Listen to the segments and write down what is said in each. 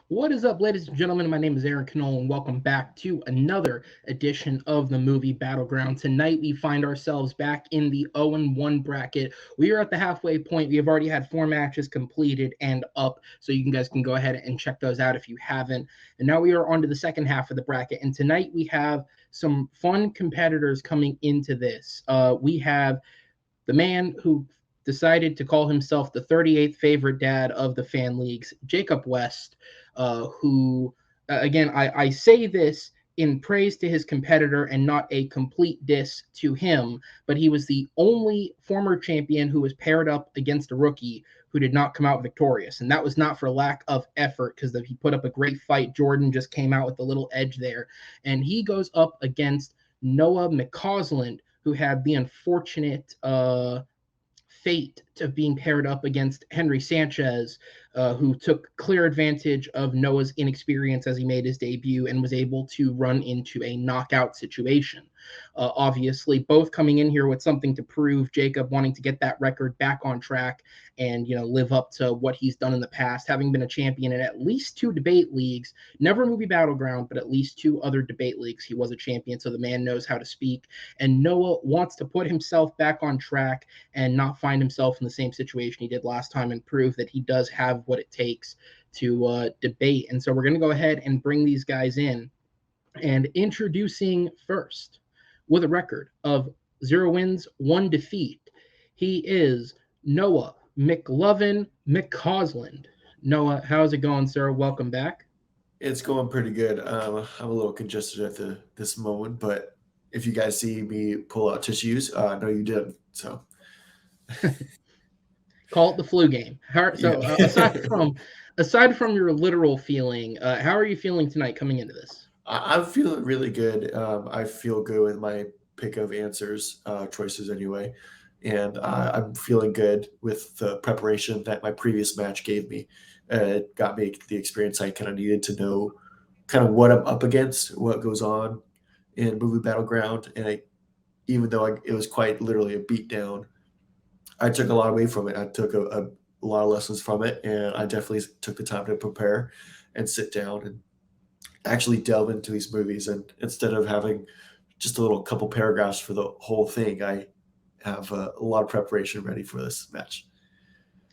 What is up, ladies and gentlemen? My name is Aaron Knoll, and welcome back to another edition of the Movie Battleground. Tonight, we find ourselves back in the 0-1 bracket. We are at the halfway point. We have already had 4 matches completed and up, so you guys can go ahead and check those out if you haven't. And now we are on to the second half of the bracket, and tonight we have some fun competitors coming into this. We have the man who decided to call himself the 38th favorite dad of the fan leagues, Jacob West, who, again, I say this in praise to his competitor and not a complete diss to him, but he was the only former champion who was paired up against a rookie who did not come out victorious. And that was not for lack of effort because he put up a great fight. Jordan just came out with a little edge there. And he goes up against Noah McCausland, who had the unfortunate fate of being paired up against Henry Sanchez, who took clear advantage of Noah's inexperience as he made his debut and was able to run into a knockout situation. Obviously, both coming in here with something to prove. Jacob wanting to get that record back on track and live up to what he's done in the past, having been a champion in at least 2 debate leagues, never Movie Battleground, but at least 2 other debate leagues. He was a champion, so the man knows how to speak. And Noah wants to put himself back on track and not find himself in the same situation he did last time and prove that he does have what it takes to debate. And so we're going to go ahead and bring these guys in. And introducing first, with a record of 0 wins, 1 defeat, he is Noah McLovin Mccosland. Noah, how's it going, sir? Welcome back. It's going pretty good. I'm a little congested at this moment, but if you guys see me pull out tissues, no, you didn't. So, Call it the flu game. So, yeah, aside from your literal feeling, how are you feeling tonight coming into this? I'm feeling really good. I feel good with my pick of answers, choices anyway, and I'm feeling good with the preparation that my previous match gave me. It got me the experience I kind of needed to know kind of what I'm up against, what goes on in Movie Battleground, and even though it was quite literally a beatdown, I took a lot away from it. I took a lot of lessons from it, and I definitely took the time to prepare and sit down and actually delve into these movies. And instead of having just a little couple paragraphs for the whole thing, I have a lot of preparation ready for this match.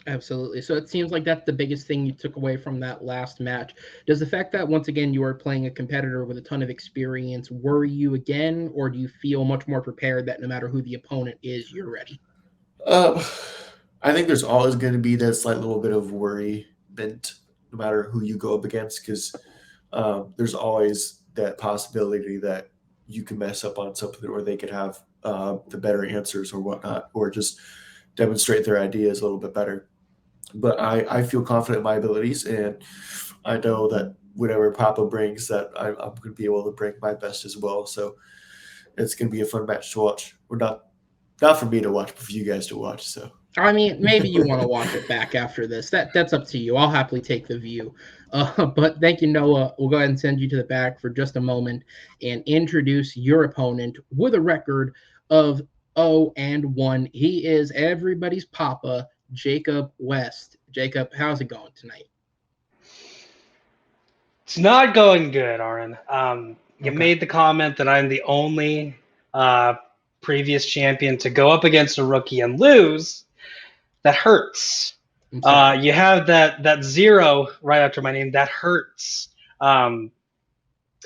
Absolutely. So it seems like that's the biggest thing you took away from that last match. Does the fact that once again you are playing a competitor with a ton of experience worry you again, or do you feel much more prepared that no matter who the opponent is, you're ready? Um, I think there's always going to be that slight little bit of worry, bent no matter who you go up against, because there's always that possibility that you can mess up on something, or they could have the better answers or whatnot, or just demonstrate their ideas a little bit better. But I feel confident in my abilities, and I know that whatever Papa brings, that I'm going to be able to bring my best as well. So it's going to be a fun match to watch. We're not for me to watch, but for you guys to watch. So I mean, maybe you want to watch it back after this. That's up to you. I'll happily take the view. But thank you, Noah. We'll go ahead and send you to the back for just a moment and introduce your opponent with a record of 0-1. He is everybody's papa, Jacob West. Jacob, how's it going tonight? It's not going good, Aaron. You Okay. made the comment that I'm the only uh, previous champion to go up against a rookie and lose. That hurts. I'm sorry. You have that 0 right after my name. That hurts. Um,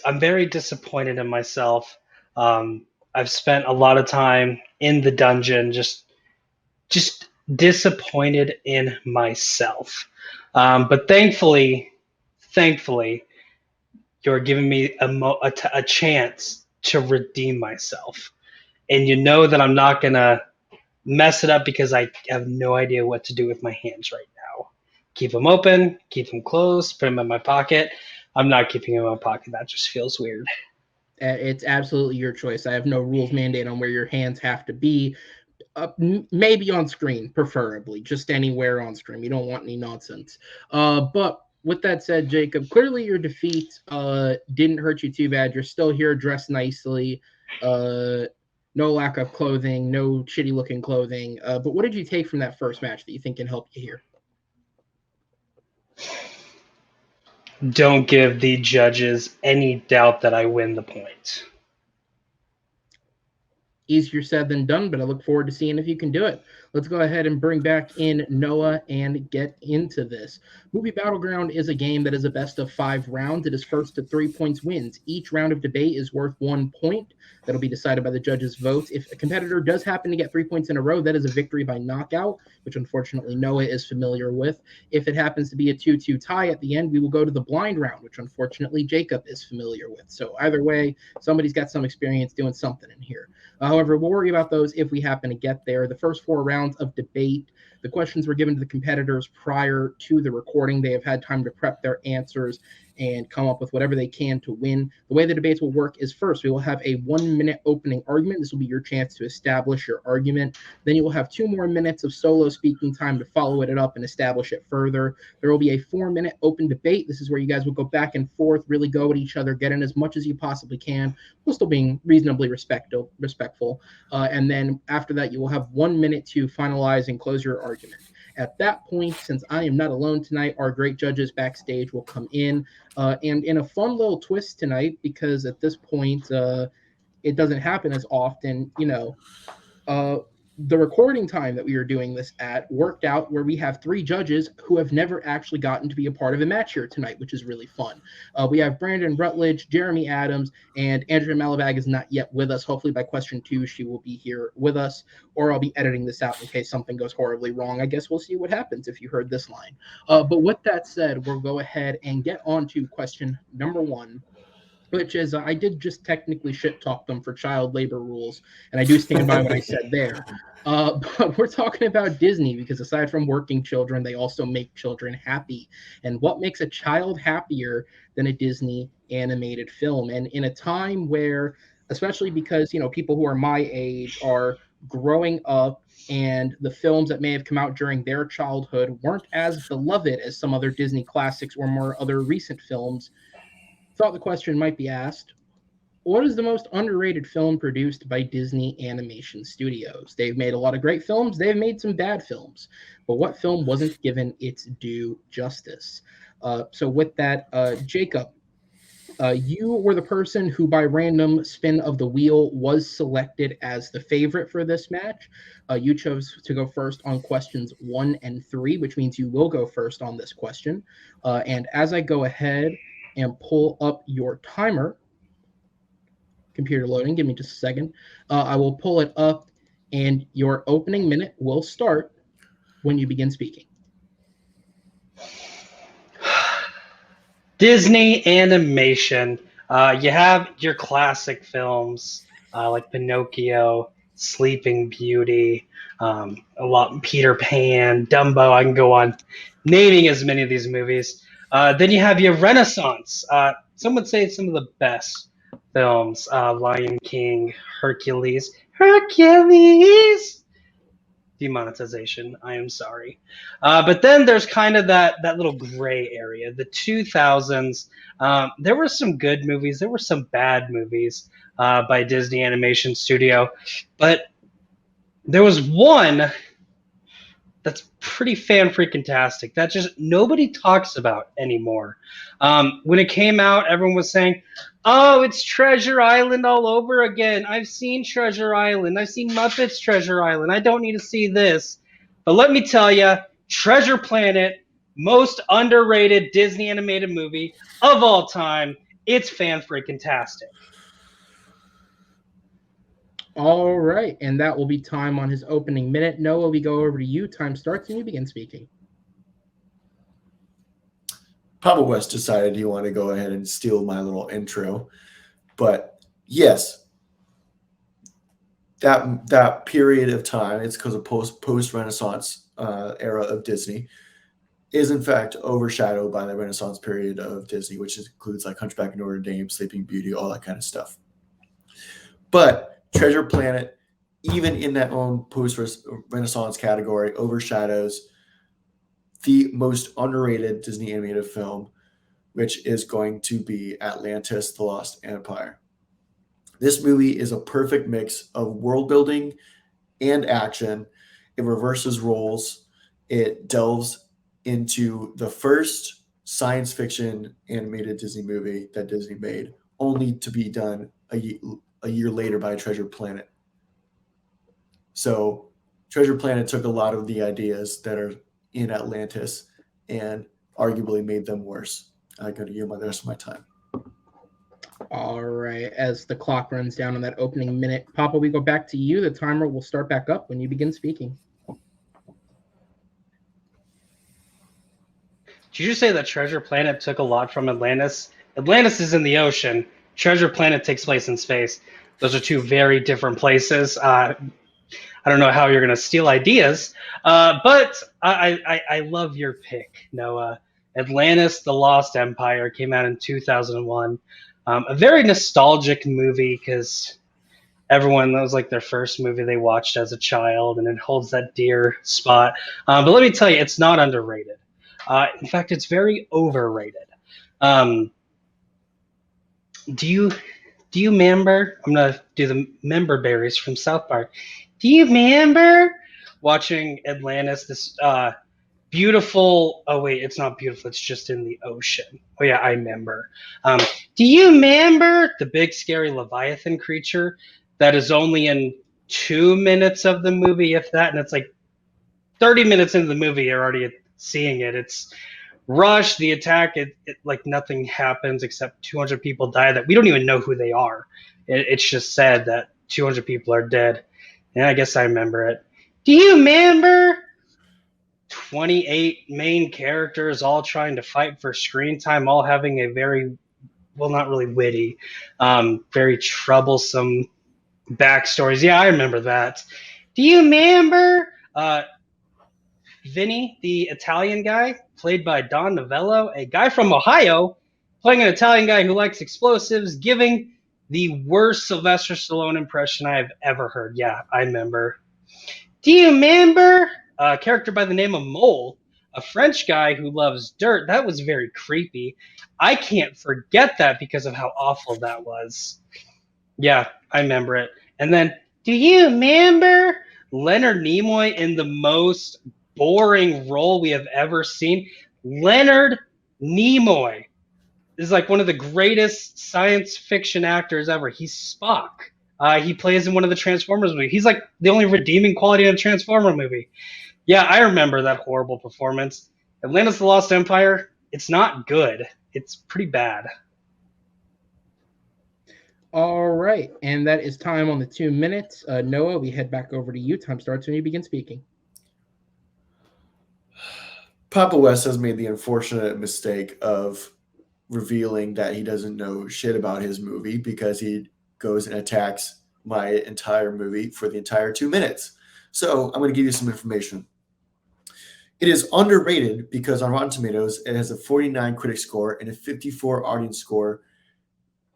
I'm very disappointed in myself. I've spent a lot of time in the dungeon, just disappointed in myself. But thankfully, you're giving me a chance to redeem myself. And you know that I'm not going to mess it up because I have no idea what to do with my hands right now. Keep them open, keep them closed, put them in my pocket. I'm not keeping them in my pocket. That just feels weird. It's absolutely your choice. I have no rules mandate on where your hands have to be. Maybe on screen, preferably, just anywhere on screen. We don't want any nonsense. But with that said, Jacob, clearly your defeat didn't hurt you too bad. You're still here, dressed nicely. No lack of clothing, no shitty looking clothing. But what did you take from that first match that you think can help you here? Don't give the judges any doubt that I win the point. Easier said than done, but I look forward to seeing if you can do it. Let's go ahead and bring back in Noah and get into this. Movie Battleground is a game that is a best of 5 rounds. It is first to 3 points wins. Each round of debate is worth 1 point. That'll be decided by the judges' votes. If a competitor does happen to get 3 points in a row, that is a victory by knockout, which unfortunately Noah is familiar with. If it happens to be a 2-2 tie at the end, we will go to the blind round, which unfortunately Jacob is familiar with. So either way, somebody's got some experience doing something in here. However, we'll worry about those if we happen to get there. The first 4 rounds of debate, the questions were given to the competitors prior to the recording. They have had time to prep their answers and come up with whatever they can to win. The way the debates will work is first, we will have a 1-minute opening argument. This will be your chance to establish your argument. Then you will have 2 more minutes of solo speaking time to follow it up and establish it further. There will be a 4-minute open debate. This is where you guys will go back and forth, really go at each other, get in as much as you possibly can, while still being reasonably respectful. And then after that, you will have 1 minute to finalize and close your argument. At that point, since I am not alone tonight, our great judges backstage will come in. And in a fun little twist tonight, because at this point, it doesn't happen as often, the recording time that we are doing this at worked out where we have 3 judges who have never actually gotten to be a part of a match here tonight, which is really fun. We have Brandon Rutledge, Jeremy Adams, and Andrea Malabag is not yet with us. Hopefully by question 2, she will be here with us, or I'll be editing this out in case something goes horribly wrong. I guess we'll see what happens if you heard this line. But with that said, we'll go ahead and get on to question number 1. Which is, I did just technically shit talk them for child labor rules, and I do stand by what I said there. But we're talking about Disney because aside from working children, they also make children happy. And what makes a child happier than a Disney animated film? And in a time where, especially because, people who are my age are growing up and the films that may have come out during their childhood weren't as beloved as some other Disney classics or more other recent films, thought the question might be asked, what is the most underrated film produced by Disney Animation Studios? They've made a lot of great films. They've made some bad films. But what film wasn't given its due justice? So with that, Jacob, you were the person who by random spin of the wheel was selected as the favorite for this match. You chose to go first on questions 1 and 3, which means you will go first on this question. And as I go ahead and pull up your timer. Computer loading, give me just a second. I will pull it up, and your opening minute will start when you begin speaking. Disney animation. You have your classic films like Pinocchio, Sleeping Beauty, Peter Pan, Dumbo. I can go on naming as many of these movies. Then you have your Renaissance. Some would say some of the best films. Lion King, Hercules. Demonetization. I am sorry. But then there's kind of that little gray area. The 2000s. There were some good movies. There were some bad movies by Disney Animation Studio. But there was one that's pretty fan-freaking-tastic that just nobody talks about anymore. When it came out, everyone was saying, oh, it's Treasure Island all over again. I've seen Treasure Island. I've seen Muppets Treasure Island. I don't need to see this. But let me tell you, Treasure Planet, most underrated Disney animated movie of all time. It's fan-freaking-tastic. All right, and that will be time on his opening minute. Noah, we go over to you. Time starts and you begin speaking. Papa West decided he wanted to go ahead and steal my little intro. But yes, that period of time, it's because of post-Renaissance era of Disney, is in fact overshadowed by the Renaissance period of Disney, which includes like Hunchback of Notre Dame, Sleeping Beauty, all that kind of stuff. But Treasure Planet, even in that own post-Renaissance category, overshadows the most underrated Disney animated film, which is going to be Atlantis, The Lost Empire. This movie is a perfect mix of world building and action. It reverses roles. It delves into the first science fiction animated Disney movie that Disney made, only to be done a year later by Treasure Planet. So Treasure Planet took a lot of the ideas that are in Atlantis and arguably made them worse. I'm going to yield the rest of my time. All right. As the clock runs down on that opening minute, Papa, we go back to you. The timer will start back up when you begin speaking. Did you just say that Treasure Planet took a lot from Atlantis? Atlantis is in the ocean. Treasure Planet takes place in space. Those are two very different places. I don't know how you're going to steal ideas, but I love your pick, Noah. Atlantis, The Lost Empire came out in 2001. A very nostalgic movie because everyone, that was like their first movie they watched as a child, and it holds that dear spot. But let me tell you, it's not underrated. In fact, it's very overrated. Do you remember? I'm gonna do the member berries from South Park. Do you remember watching Atlantis? This beautiful. Oh wait, it's not beautiful. It's just in the ocean. Oh yeah, I remember. Do you remember the big scary Leviathan creature that is only in 2 minutes of the movie, if that? And it's like 30 minutes into the movie, you're already seeing it. It's rushed. The attack, it like nothing happens except 200 people die that we don't even know who they are. It's just sad that 200 people are dead. And I guess I remember it. Do you remember 28 main characters all trying to fight for screen time, all having a very, well, not really witty, very troublesome backstories? Yeah, I remember that. Do you remember Vinny, the Italian guy, played by Don Novello, a guy from Ohio, playing an Italian guy who likes explosives, giving the worst Sylvester Stallone impression I've ever heard. Yeah, I remember. Do you remember a character by the name of Mole, a French guy who loves dirt? That was very creepy. I can't forget that because of how awful that was. Yeah, I remember it. And then, do you remember Leonard Nimoy in the most boring role we have ever seen? Leonard Nimoy is like one of the greatest science fiction actors ever. He's Spock. He plays in one of the Transformers movies. He's like the only redeeming quality in a Transformer movie. Yeah, I remember that horrible performance. Atlantis: The Lost Empire, it's not good. It's pretty bad. All right. And that is time on the 2 minutes. Noah, we head back over to you. Time starts when you begin speaking. Papa West has made the unfortunate mistake of revealing that he doesn't know shit about his movie because he goes and attacks my entire movie for the entire 2 minutes. So I'm going to give you some information. It is underrated because on Rotten Tomatoes, it has a 49 critic score and a 54 audience score,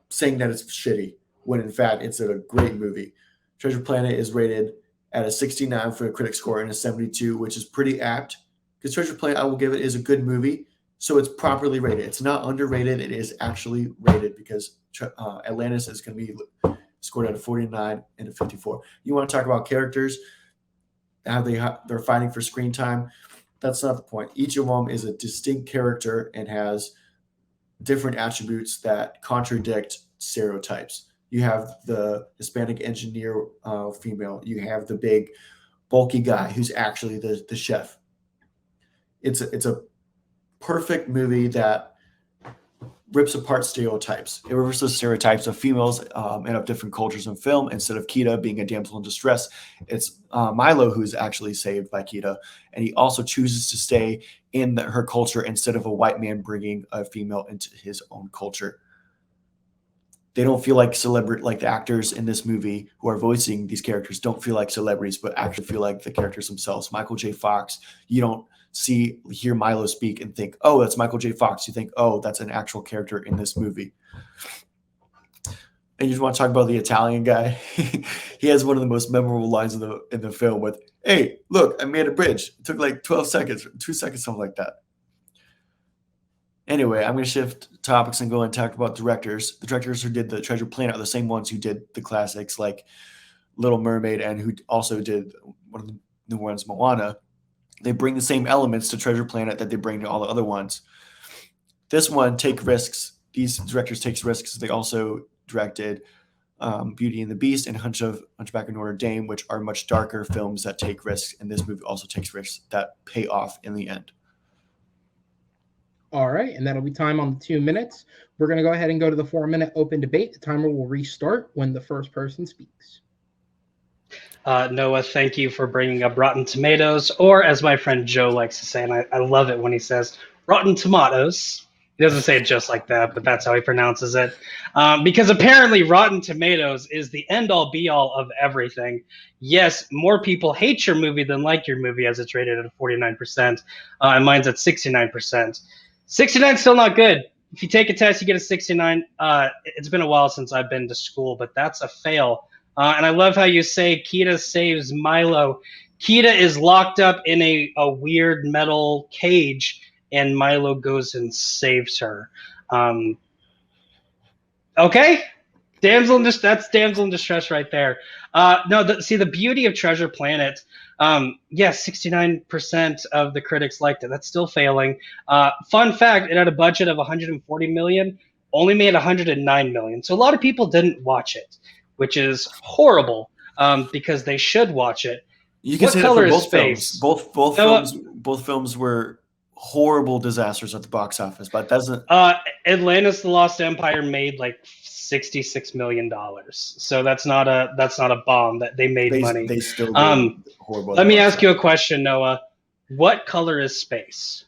saying that it's shitty, when in fact it's a great movie. Treasure Planet is rated at a 69 for a critic score and a 72, which is pretty apt. Because Treasure Planet, I will give it, is a good movie, so it's properly rated. It's not underrated. It is actually rated because Atlantis is going to be scored at a 49 and a 54. You want to talk about characters, how they're fighting for screen time? That's not the point. Each of them is a distinct character and has different attributes that contradict stereotypes. You have the Hispanic engineer female. You have the big, bulky guy who's actually the chef. It's a perfect movie that rips apart stereotypes. It reverses stereotypes of females and of different cultures in film. Instead of Kita being a damsel in distress, it's Milo who's actually saved by Kita, and he also chooses to stay in her culture instead of a white man bringing a female into his own culture. They don't feel like like the actors in this movie who are voicing these characters don't feel like celebrities, but actually feel like the characters themselves. Michael J. Fox, you don't hear Milo speak and think, oh, that's Michael J. Fox. You think, oh, that's an actual character in this movie. And you just want to talk about the Italian guy. He has one of the most memorable lines in the film with, hey, look, I made a bridge. It took like 12 seconds, 2 seconds, something like that. Anyway, I'm going to shift topics and go and talk about directors. The directors who did the Treasure Planet are the same ones who did the classics like Little Mermaid and who also did one of the new ones, Moana. They bring the same elements to Treasure Planet that they bring to all the other ones. This one, take risks. These directors take risks. They also directed Beauty and the Beast and Hunchback of Notre Dame, which are much darker films that take risks. And this movie also takes risks that pay off in the end. All right, and that'll be time on the 2 minutes. We're going to go ahead and go to the 4-minute open debate. The timer will restart when the first person speaks. Noah, thank you for bringing up Rotten Tomatoes, or as my friend Joe likes to say, and I love it when he says Rotten Tomatoes. He doesn't say it just like that, but that's how he pronounces it. Because apparently Rotten Tomatoes is the end-all, be-all of everything. Yes, more people hate your movie than like your movie, as it's rated at 49%, and mine's at 69%. 69 is still not good. If you take a test, you get a 69. It's been a while since I've been to school, but that's a fail. And I love how you say Kita saves Milo. Kita is locked up in a weird metal cage, and Milo goes and saves her. Okay, that's damsel in distress right there. The beauty of Treasure Planet. Yes, 69% of the critics liked it. That's still failing. Fun fact: it had a budget of 140 million, only made 109 million. So a lot of people didn't watch it, which is horrible because they should watch it. You can what say color that for is space? Both films were horrible disasters at the box office, but doesn't. Atlantis: The Lost Empire made like $66 million, so that's not a bomb. That they made money. They still did horrible. Let me ask you a question, Noah. What color is space?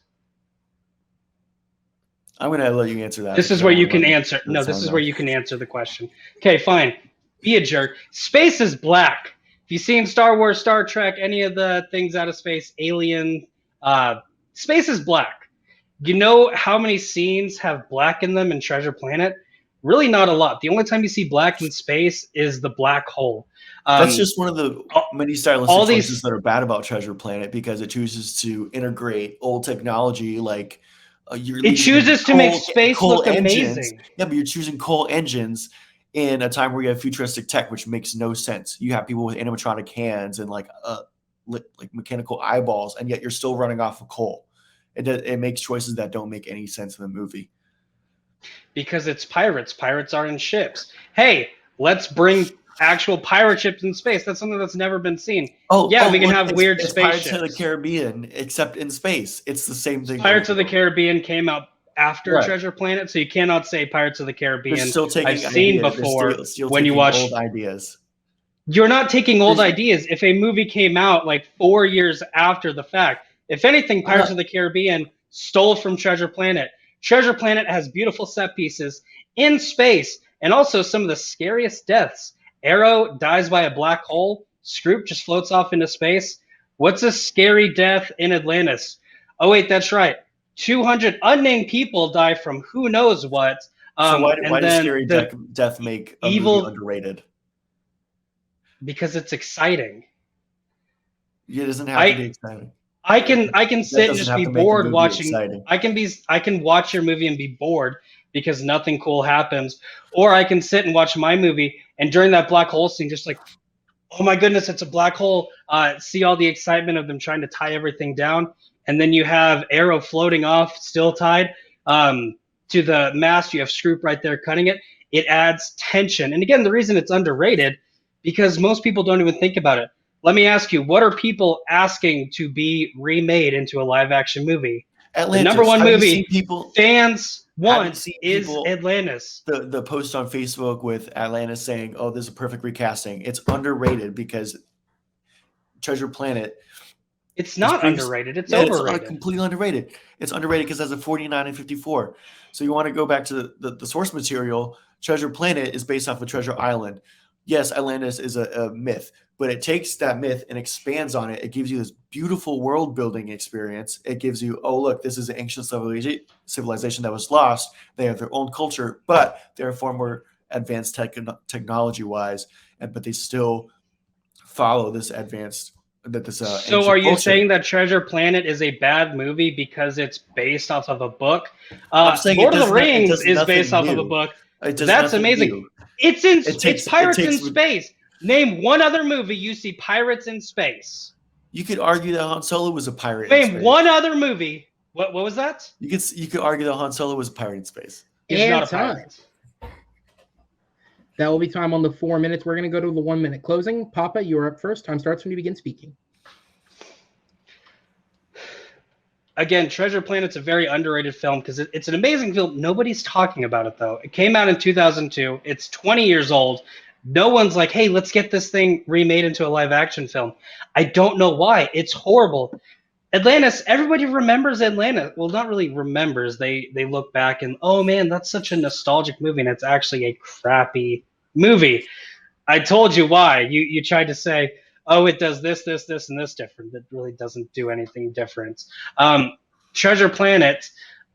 I'm gonna let you answer that. This is where you can answer. No, this is where you can answer the question. Okay, fine. Be a jerk. Space is black. If you've seen Star Wars, Star Trek, any of the things out of space, Alien, space is black. You know how many scenes have black in them in Treasure Planet? Really not a lot. The only time you see black in space is the black hole. That's just one of the many stylistic choices that are bad about Treasure Planet, because it chooses to integrate old technology like it chooses to make space look amazing. Yeah, but you're choosing coal engines in a time where you have futuristic tech, which makes no sense. You have people with animatronic hands and like mechanical eyeballs, and yet you're still running off of coal. It makes choices that don't make any sense in the movie. Because it's pirates. Pirates are in ships. Hey, let's bring actual pirate ships in space. That's something that's never been seen. We can have weird spaceships. Pirates of the Caribbean, except in space. It's the same thing. Pirates of the Caribbean came out after Treasure Planet, so you cannot say Pirates of the Caribbean. They're still taking I've seen before still when you watch old ideas. You're not taking old ideas. If a movie came out like 4 years after the fact, if anything, Pirates of the Caribbean stole from Treasure Planet. Treasure Planet has beautiful set pieces in space, and also some of the scariest deaths. Arrow dies by a black hole. Scroop just floats off into space. What's a scary death in Atlantis? Oh, wait, that's right. 200 unnamed people die from who knows what. So why does scary death make a movie underrated? Because it's exciting. It doesn't have to be exciting. I can sit and just be bored watching. I can watch your movie and be bored because nothing cool happens, or I can sit and watch my movie and during that black hole scene, just like, oh my goodness, it's a black hole. See all the excitement of them trying to tie everything down, and then you have Arrow floating off, still tied to the mast. You have Scroop right there cutting it. It adds tension, and again, the reason it's underrated because most people don't even think about it. Let me ask you, what are people asking to be remade into a live-action movie? Atlantis. The number one movie people fans want is Atlantis. The post on Facebook with Atlantis saying, "Oh, this is a perfect recasting." It's underrated because Treasure Planet. It's not underrated. It's overrated. It's completely underrated. It's underrated because it has a 49 and 54. So you want to go back to the source material. Treasure Planet is based off of Treasure Island. Yes, Atlantis is a myth, but it takes that myth and expands on it. It gives you this beautiful world building experience. It gives you, oh, look, this is an ancient civilization that was lost. They have their own culture, but they're far more advanced technology wise, but they still follow this advanced. So are you saying that Treasure Planet is a bad movie because it's based off of a book? Lord of the Rings is based off of a book. That's amazing. New. It's pirates in space. Name one other movie you see pirates in space. You could argue that Han Solo was a pirate. Name one other movie. What was that? You could argue that Han Solo was a pirate in space. He's And not a time. pirate. That will be time on the 4 minutes. We're going to go to the 1 minute closing. Papa, you're up first. Time starts when you begin speaking. Again, Treasure Planet's a very underrated film because it's an amazing film. Nobody's talking about it, though. It came out in 2002. It's 20 years old. No one's like, hey, let's get this thing remade into a live-action film. I don't know why. It's horrible. Atlantis, everybody remembers Atlantis. Well, not really remembers. They look back and, oh, man, that's such a nostalgic movie, and it's actually a crappy movie. I told you why. You tried to say, oh, it does this, and this different. It really doesn't do anything different. Treasure Planet,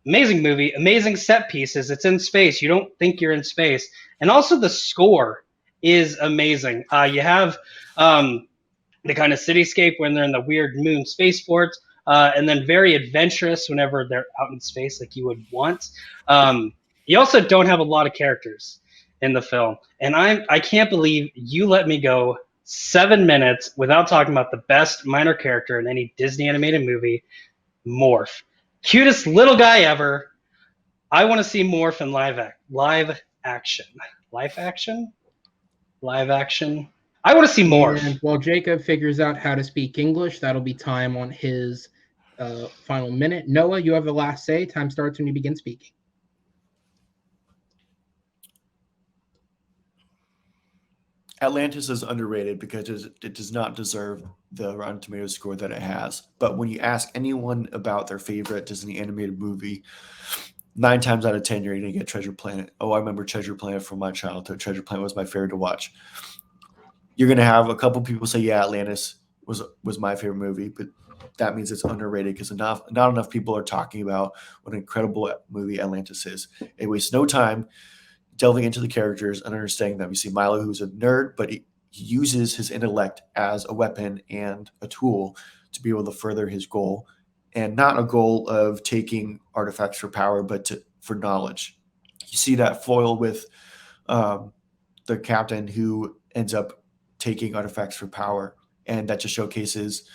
amazing movie, amazing set pieces. It's in space. You don't think you're in space. And also the score is amazing. You have the kind of cityscape when they're in the weird moon spaceport, and then very adventurous whenever they're out in space like you would want. You also don't have a lot of characters in the film. And I can't believe you let me go 7 minutes without talking about the best minor character in any Disney animated movie, Morph. Cutest little guy ever. I want to see Morph in live action. Live action? I want to see Morph. And while Jacob figures out how to speak English, that'll be time on his final minute. Noah, you have the last say. Time starts when you begin speaking. Atlantis is underrated because it does not deserve the Rotten Tomatoes score that it has. But when you ask anyone about their favorite Disney animated movie, 9 times out of 10, you're going to get Treasure Planet. Oh, I remember Treasure Planet from my childhood. Treasure Planet was my favorite to watch. You're going to have a couple people say, yeah, Atlantis was my favorite movie, but that means it's underrated because not enough people are talking about what an incredible movie Atlantis is. It wastes no time delving into the characters and understanding them. You see Milo, who's a nerd, but he uses his intellect as a weapon and a tool to be able to further his goal, and not a goal of taking artifacts for power, but for knowledge. You see that foil with the captain who ends up taking artifacts for power, and that just showcases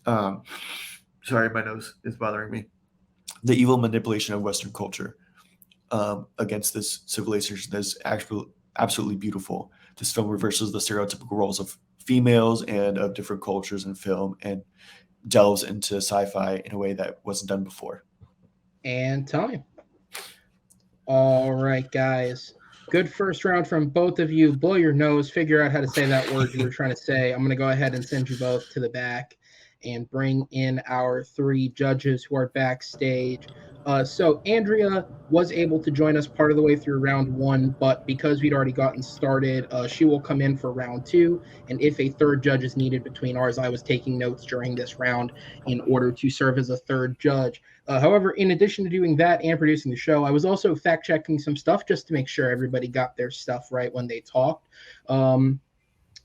sorry, my nose is bothering me. The evil manipulation of Western culture against this civilization that's absolutely beautiful. This film reverses the stereotypical roles of females and of different cultures in film and delves into sci-fi in a way that wasn't done before. And time. All right, guys. Good first round from both of you. Blow your nose, figure out how to say that word you were trying to say. I'm going to go ahead and send you both to the back and bring in our 3 judges who are backstage. So Andrea was able to join us part of the way through round 1, but because we'd already gotten started, she will come in for round 2. And if a third judge is needed between ours, I was taking notes during this round in order to serve as a third judge. However, in addition to doing that and producing the show, I was also fact-checking some stuff just to make sure everybody got their stuff right when they talked.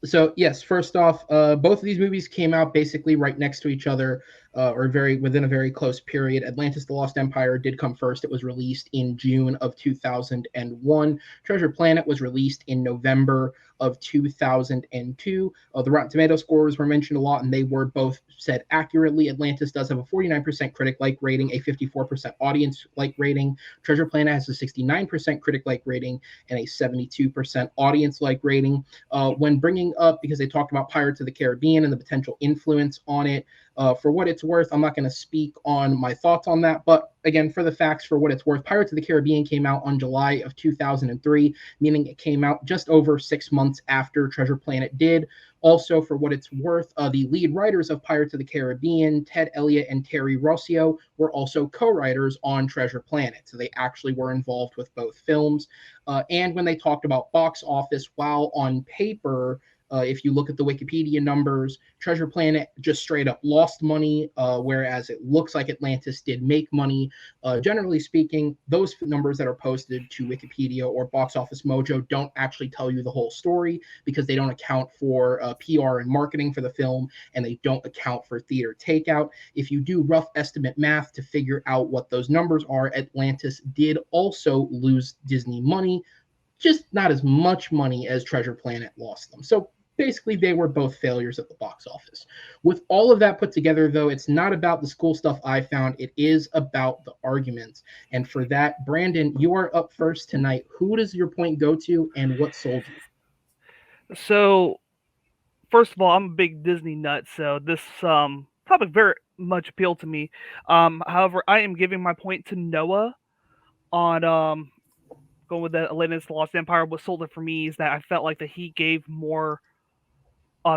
So yes, first off, both of these movies came out basically right next to each other, or within a very close period. Atlantis: The Lost Empire did come first. It was released in June of 2001. Treasure Planet was released in November of 2002. The Rotten Tomato scores were mentioned a lot, and they were both said accurately. Atlantis does have a 49% critic-like rating, a 54% audience-like rating. Treasure Planet has a 69% critic-like rating and a 72% audience-like rating. When bringing up, because they talked about Pirates of the Caribbean and the potential influence on it, for what it's worth, I'm not going to speak on my thoughts on that, but again, for the facts, for what it's worth, Pirates of the Caribbean came out on July of 2003, meaning it came out just over 6 months after Treasure Planet did. Also, for what it's worth, the lead writers of Pirates of the Caribbean, Ted Elliott and Terry Rossio, were also co-writers on Treasure Planet, so they actually were involved with both films. And when they talked about box office, while on paper, if you look at the Wikipedia numbers, Treasure Planet just straight up lost money, whereas it looks like Atlantis did make money. Generally speaking, those numbers that are posted to Wikipedia or Box Office Mojo don't actually tell you the whole story because they don't account for PR and marketing for the film, and they don't account for theater takeout. If you do rough estimate math to figure out what those numbers are, Atlantis did also lose Disney money, just not as much money as Treasure Planet lost them. So basically they were both failures at the box office. With all of that put together, though, it's not about the school stuff I found. It is about the arguments. And for that, Brandon, you are up first tonight. Who does your point go to and what sold you? So, first of all, I'm a big Disney nut, so this topic very much appealed to me. However, I am giving my point to Noah on going with the Atlantis the Lost Empire. What sold it for me is that I felt like that he gave more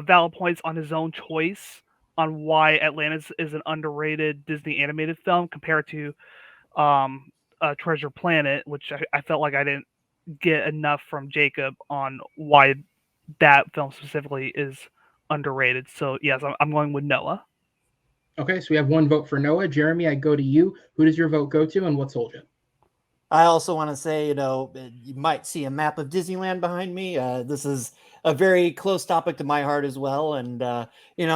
valid points on his own choice on why Atlantis is an underrated Disney animated film compared to Treasure Planet, which I felt like I didn't get enough from Jacob on why that film specifically is underrated. So yes, I'm going with Noah. Okay, so we have one vote for Noah. Jeremy, I go to you. Who does your vote go to and what sold you? I also want to say, you might see a map of Disneyland behind me. This is a very close topic to my heart as well. And, I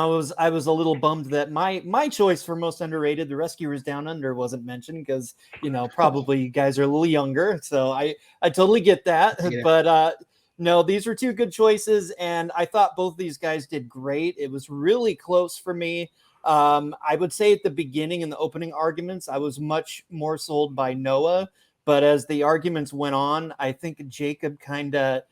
was a little bummed that my choice for most underrated, The Rescuers Down Under, wasn't mentioned because, probably you guys are a little younger. So I totally get that. Yeah. But no, these were two good choices. And I thought both these guys did great. It was really close for me. I would say at the beginning in the opening arguments, I was much more sold by Noah. But as the arguments went on, I think Jacob kind of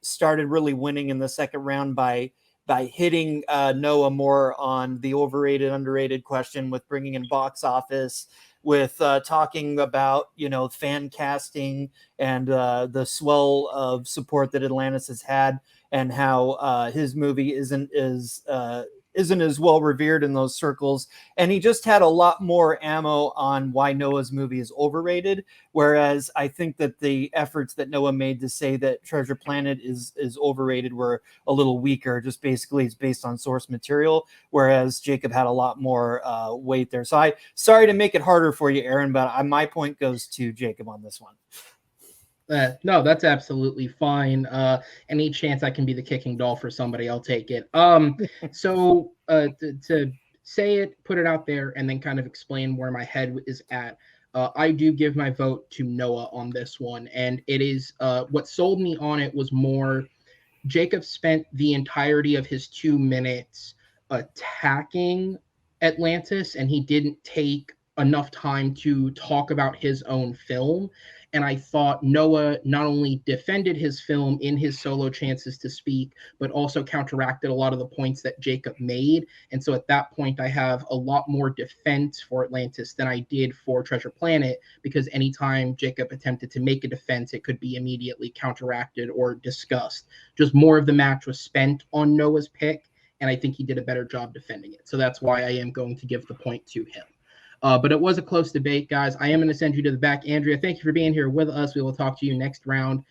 started really winning in the second round by hitting Noah more on the overrated, underrated question with bringing in box office, with talking about, fan casting and the swell of support that Atlantis has had and how his movie isn't as well revered in those circles. And he just had a lot more ammo on why Noah's movie is overrated. Whereas I think that the efforts that Noah made to say that Treasure Planet is overrated were a little weaker. Just basically it's based on source material. Whereas Jacob had a lot more weight there. So sorry to make it harder for you, Aaron, but my point goes to Jacob on this one. No, that's absolutely fine. Any chance I can be the kicking doll for somebody, I'll take it. So to say it, put it out there, and then kind of explain where my head is at. I do give my vote to Noah on this one, and it is what sold me on it was more. Jacob spent the entirety of his 2 minutes attacking Atlantis, and he didn't take enough time to talk about his own film. And I thought Noah not only defended his film in his solo chances to speak, but also counteracted a lot of the points that Jacob made. And so at that point, I have a lot more defense for Atlantis than I did for Treasure Planet, because anytime Jacob attempted to make a defense, it could be immediately counteracted or discussed. Just more of the match was spent on Noah's pick, and I think he did a better job defending it. So that's why I am going to give the point to him. But it was a close debate, guys. I am going to send you to the back. Andrea, thank you for being here with us. We will talk to you next round.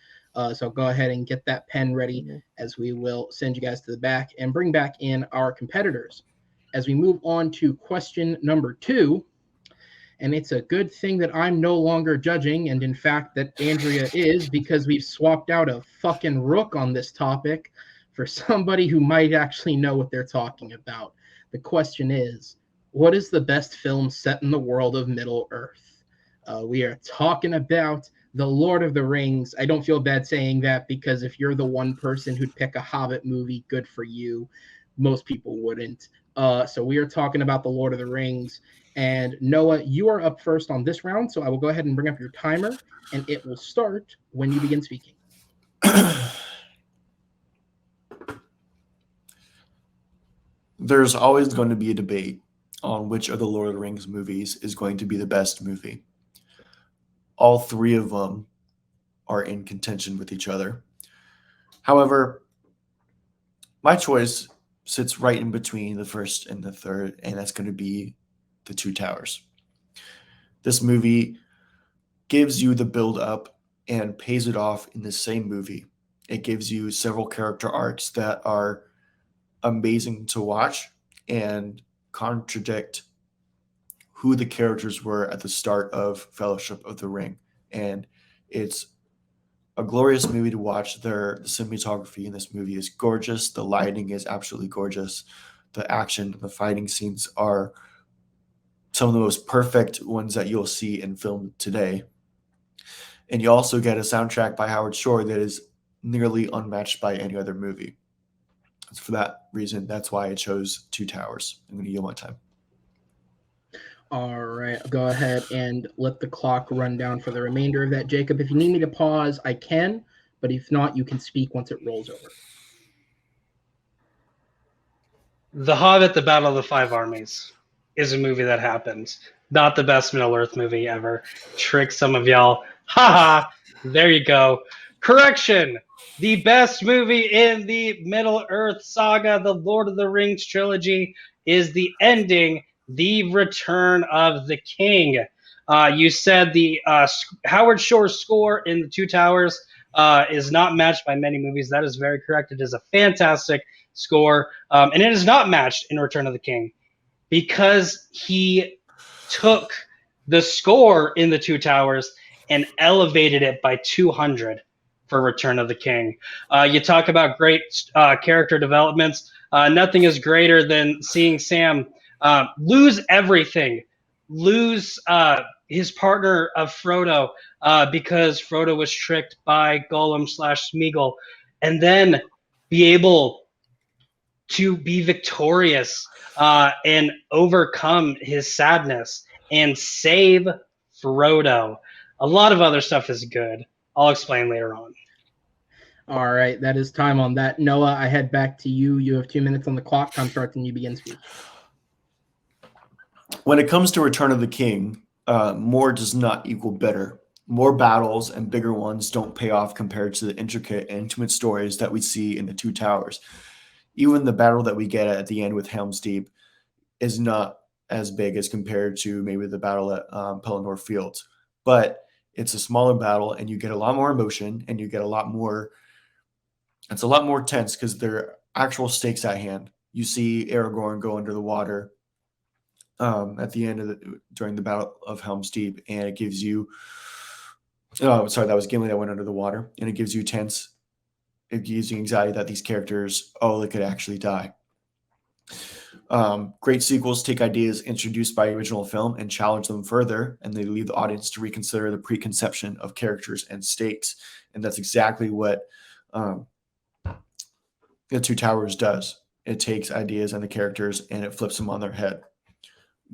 So go ahead and get that pen ready as we will send you guys to the back and bring back in our competitors as we move on to question number 2. And it's a good thing that I'm no longer judging, and in fact that Andrea is, because we've swapped out a fucking rook on this topic for somebody who might actually know what they're talking about. The question is, what is the best film set in the world of Middle-earth? We are talking about The Lord of the Rings. I don't feel bad saying that, because if you're the one person who'd pick a Hobbit movie, good for you. Most people wouldn't. So we are talking about The Lord of the Rings. And Noah, you are up first on this round, so I will go ahead and bring up your timer, and it will start when you begin speaking. There's always going to be a debate on which of the Lord of the Rings movies is going to be the best movie. All 3 of them are in contention with each other. However, my choice sits right in between the first and the third, and that's going to be The Two Towers. This movie gives you the build up and pays it off in the same movie. It gives you several character arcs that are amazing to watch and contradict who the characters were at the start of Fellowship of the Ring. And it's a glorious movie to watch. The cinematography in this movie is gorgeous. The lighting is absolutely gorgeous. The action, the fighting scenes are some of the most perfect ones that you'll see in film today. And you also get a soundtrack by Howard Shore that is nearly unmatched by any other movie. for that reason, that's why I chose Two Towers. I'm going to yield my time. All right, go ahead and let the clock run down for the remainder of that. Jacob, if you need me to pause, I can, but if not, you can speak once it rolls over. The Hobbit, The Battle of the Five Armies is a movie that happens. Not the best Middle-earth movie ever. Trick some of y'all. Haha, there you go. Correction! The best movie in the Middle-earth saga, the Lord of the Rings trilogy, is the ending, The Return of the King. You said the Howard Shore score in The Two Towers is not matched by many movies. That is very correct. It is a fantastic score, and it is not matched in Return of the King because he took the score in The Two Towers and elevated it by 200 for Return of the King. You talk about great character developments. Nothing is greater than seeing Sam lose everything, lose his partner of Frodo because Frodo was tricked by Gollum/Smeagol, and then be able to be victorious and overcome his sadness and save Frodo. A lot of other stuff is good. I'll explain later on. All right, that is time on that. Noah, I head back to you. You have 2 minutes on the clock. Time starts when you begin speaking. When it comes to Return of the King, more does not equal better. More battles and bigger ones don't pay off compared to the intricate and intimate stories that we see in The Two Towers. Even the battle that we get at the end with Helm's Deep is not as big as compared to maybe the battle at Pelennor Fields. But it's a smaller battle, and you get a lot more emotion, and you get a lot more – it's a lot more tense because there are actual stakes at hand. You see Aragorn go under the water at the end during the Battle of Helm's Deep, and it gives you – oh, sorry, that was Gimli that went under the water, and it gives you tense – it gives you anxiety that these characters, they could actually die. Great sequels take ideas introduced by the original film and challenge them further, and they lead the audience to reconsider the preconception of characters and stakes. And that's exactly what The Two Towers does. It takes ideas and the characters and it flips them on their head.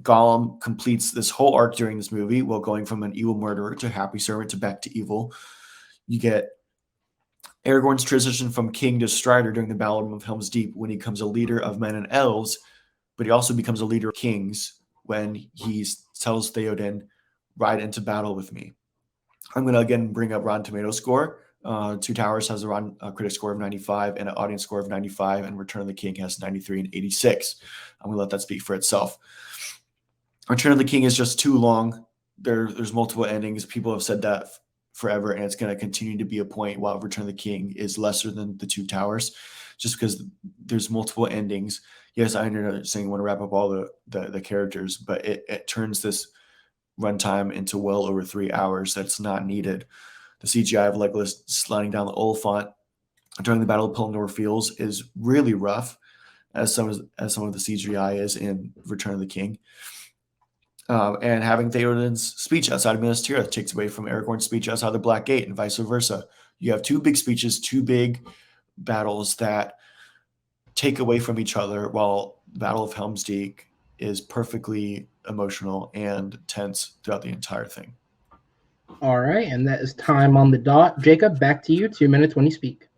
Gollum completes this whole arc during this movie while going from an evil murderer to happy servant to back to evil. You get Aragorn's transition from king to strider during the Battle of Helm's Deep when he becomes a leader of men and elves, but he also becomes a leader of kings when he tells Theoden, ride into battle with me. I'm going to again bring up Rotten Tomatoes score. Two Towers has a critic score of 95 and an audience score of 95, and Return of the King has 93 and 86. I'm going to let that speak for itself. Return of the King is just too long. There's multiple endings. People have said that forever, and it's going to continue to be a point while Return of the King is lesser than The Two Towers, just because there's multiple endings. Yes, I understand you want to wrap up all the characters, but it turns this runtime into well over 3 hours that's not needed. The CGI of Legolas sliding down the Oliphant during the Battle of Pelennor Fields is really rough, as some of the CGI is in Return of the King. And having Theoden's speech outside of Minas Tirith takes away from Aragorn's speech outside the Black Gate and vice versa. You have two big speeches, two big battles that take away from each other, while the Battle of Helm's Deep is perfectly emotional and tense throughout the entire thing. All right, and that is time on the dot. Jacob, back to you. 2 minutes when you speak.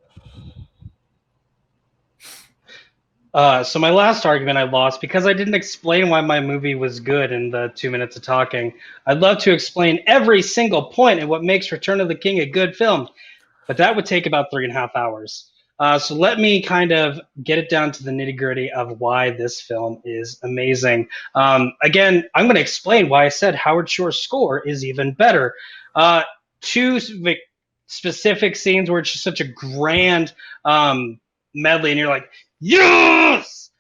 So my last argument I lost because I didn't explain why my movie was good in the 2 minutes of talking. I'd love to explain every single point and what makes Return of the King a good film, but that would take about 3.5 hours. So let me kind of get it down to the nitty-gritty of why this film is amazing. Again, I'm going to explain why I said Howard Shore's score is even better. Two specific scenes where it's just such a grand medley, and you're like, yes!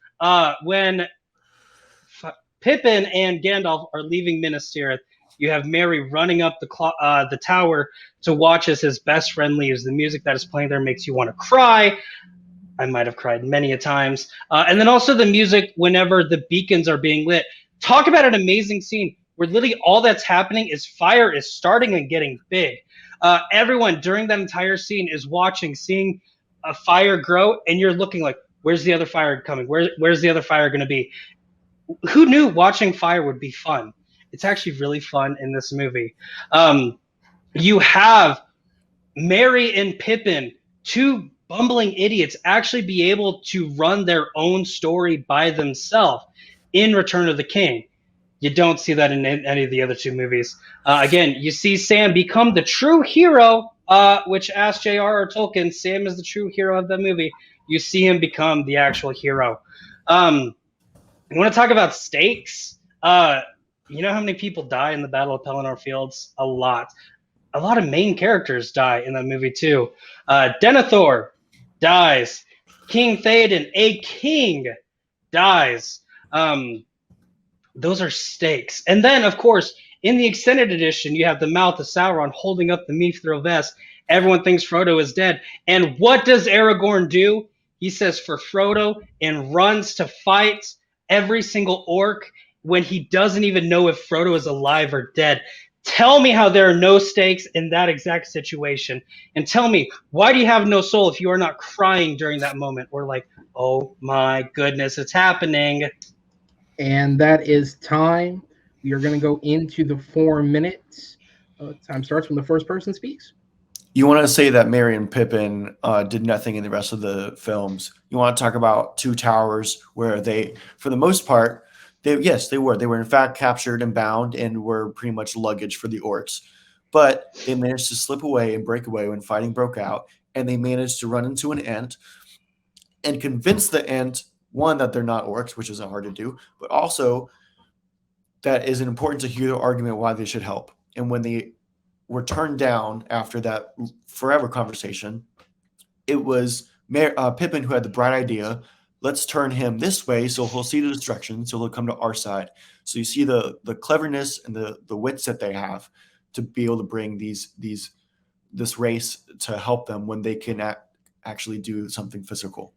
When Pippin and Gandalf are leaving Minas Tirith, you have Merry running up the tower to watch as his best friend leaves. The music that is playing there makes you want to cry. I might have cried many a times. And then also the music whenever the beacons are being lit. Talk about an amazing scene where literally all that's happening is fire is starting and getting big. Everyone during that entire scene is watching, seeing a fire grow, and you're looking like, Where's the other fire coming? Where's the other fire going to be? Who knew watching fire would be fun? It's actually really fun in this movie. You have Merry and Pippin, two bumbling idiots, actually be able to run their own story by themselves in Return of the King. You don't see that in any of the other two movies. Again, you see Sam become the true hero, which asked J.R.R. Tolkien, Sam is the true hero of the movie. You see him become the actual hero. You want to talk about stakes? You know how many people die in the Battle of Pelennor Fields? A lot. A lot of main characters die in that movie too. Denethor dies. King Theoden, a king, dies. Those are stakes. And then, of course, in the extended edition, you have the mouth of Sauron holding up the mithril vest. Everyone thinks Frodo is dead. And what does Aragorn do? He says for Frodo and runs to fight every single orc when he doesn't even know if Frodo is alive or dead. Tell me how there are no stakes in that exact situation. And tell me, why do you have no soul if you are not crying during that moment? Or like, oh my goodness, it's happening. And that is time. We are going to go into the 4 minutes. Time starts when the first person speaks. You want to say that Merry and Pippin did nothing in the rest of the films. You want to talk about Two Towers, where they, for the most part, they were. They were in fact captured and bound and were pretty much luggage for the orcs. But they managed to slip away and break away when fighting broke out, and they managed to run into an Ent and convince the Ent, one, that they're not orcs, which isn't hard to do, but also that is important to hear the argument why they should help. And when they were turned down after that forever conversation, it was Pippin who had the bright idea, let's turn him this way so he'll see the destruction, so he'll come to our side. So you see the cleverness and the wits that they have to be able to bring this race to help them when they can actually do something physical.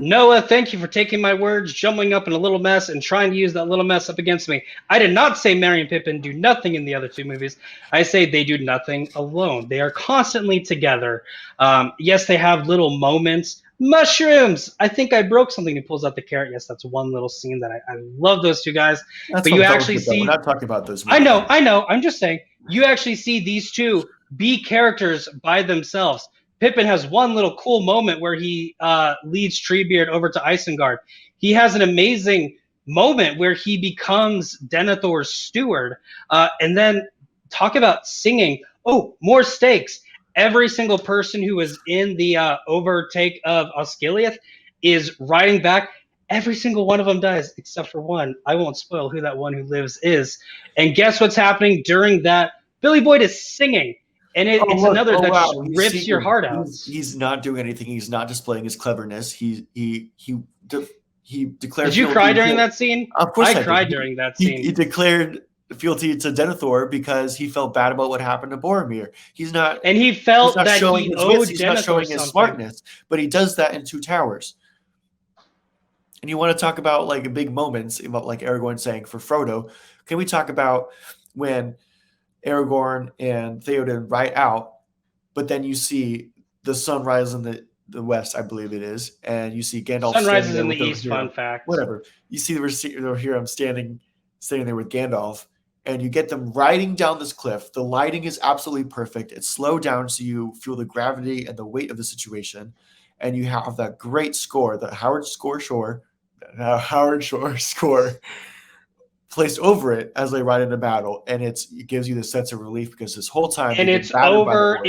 Noah, thank you for taking my words, jumbling up in a little mess, and trying to use that little mess up against me. I did not say Merry and Pippin do nothing in the other two movies. I say they do nothing alone. They are constantly together. Yes, they have little moments. Mushrooms! I think I broke something. He pulls out the carrot. Yes, that's one little scene that I love those two guys. But you actually see... We're not talking about those movies. I know. I'm just saying. You actually see these two be characters by themselves. Pippin has one little cool moment where he leads Treebeard over to Isengard. He has an amazing moment where he becomes Denethor's steward. And then talk about singing. Oh, more stakes. Every single person who is in the overtake of Osgiliath is riding back. Every single one of them dies except for one. I won't spoil who that one who lives is. And guess what's happening during that? Billy Boyd is singing. And it's another that wow. rips your heart out. He's not doing anything. He's not displaying his cleverness. He declared. Did you cry during that scene? Of course, I cried during that scene. He declared fealty to Denethor because he felt bad about what happened to Boromir. He's not, and he felt that he owed Denethor he's not showing his smartness, but he does that in Two Towers. And you want to talk about like big moments, about like Aragorn saying for Frodo. Can we talk about when Aragorn and Theoden ride out, but then you see the sunrise in the west, I believe it is, and you see Gandalf. Sunrise is in the east. Fun fact. Whatever. You see the hero standing there with Gandalf, and you get them riding down this cliff. The lighting is absolutely perfect. It's slowed down so you feel the gravity and the weight of the situation, and you have that great score, the Howard Shore score. Placed over it as they ride into battle, and it gives you the sense of relief because this whole time and it's over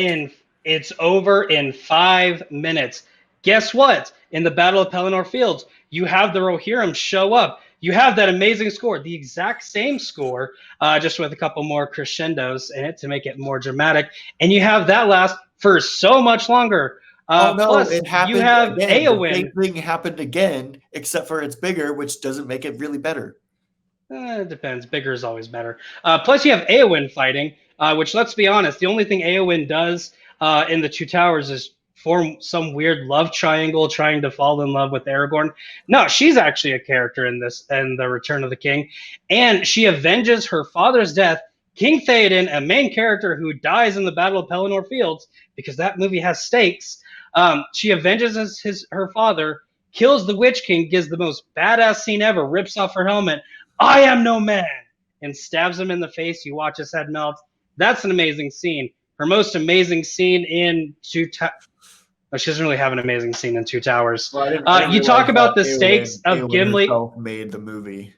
in 5 minutes. Guess what? In the Battle of Pelennor Fields, you have the Rohirrim show up. You have that amazing score, the exact same score, just with a couple more crescendos in it to make it more dramatic, and you have that last for so much longer. Plus, it happened. You have again. Eowyn. The same thing happened again, except for it's bigger, which doesn't make it really better. It depends. Bigger is always better. Plus, you have Eowyn fighting, which, let's be honest, the only thing Eowyn does in the Two Towers is form some weird love triangle trying to fall in love with Aragorn. No, she's actually a character in the Return of the King. And she avenges her father's death, King Theoden, a main character who dies in the Battle of Pelennor Fields, because that movie has stakes. She avenges her father kills the Witch King, gives the most badass scene ever, rips off her helmet, I am no man, and stabs him in the face. You watch his head melt. That's an amazing scene. Her most amazing scene in she doesn't really have an amazing scene in Two Towers. Well, I didn't You talk realize about that the stakes of Eowyn Gimli. herself made the movie.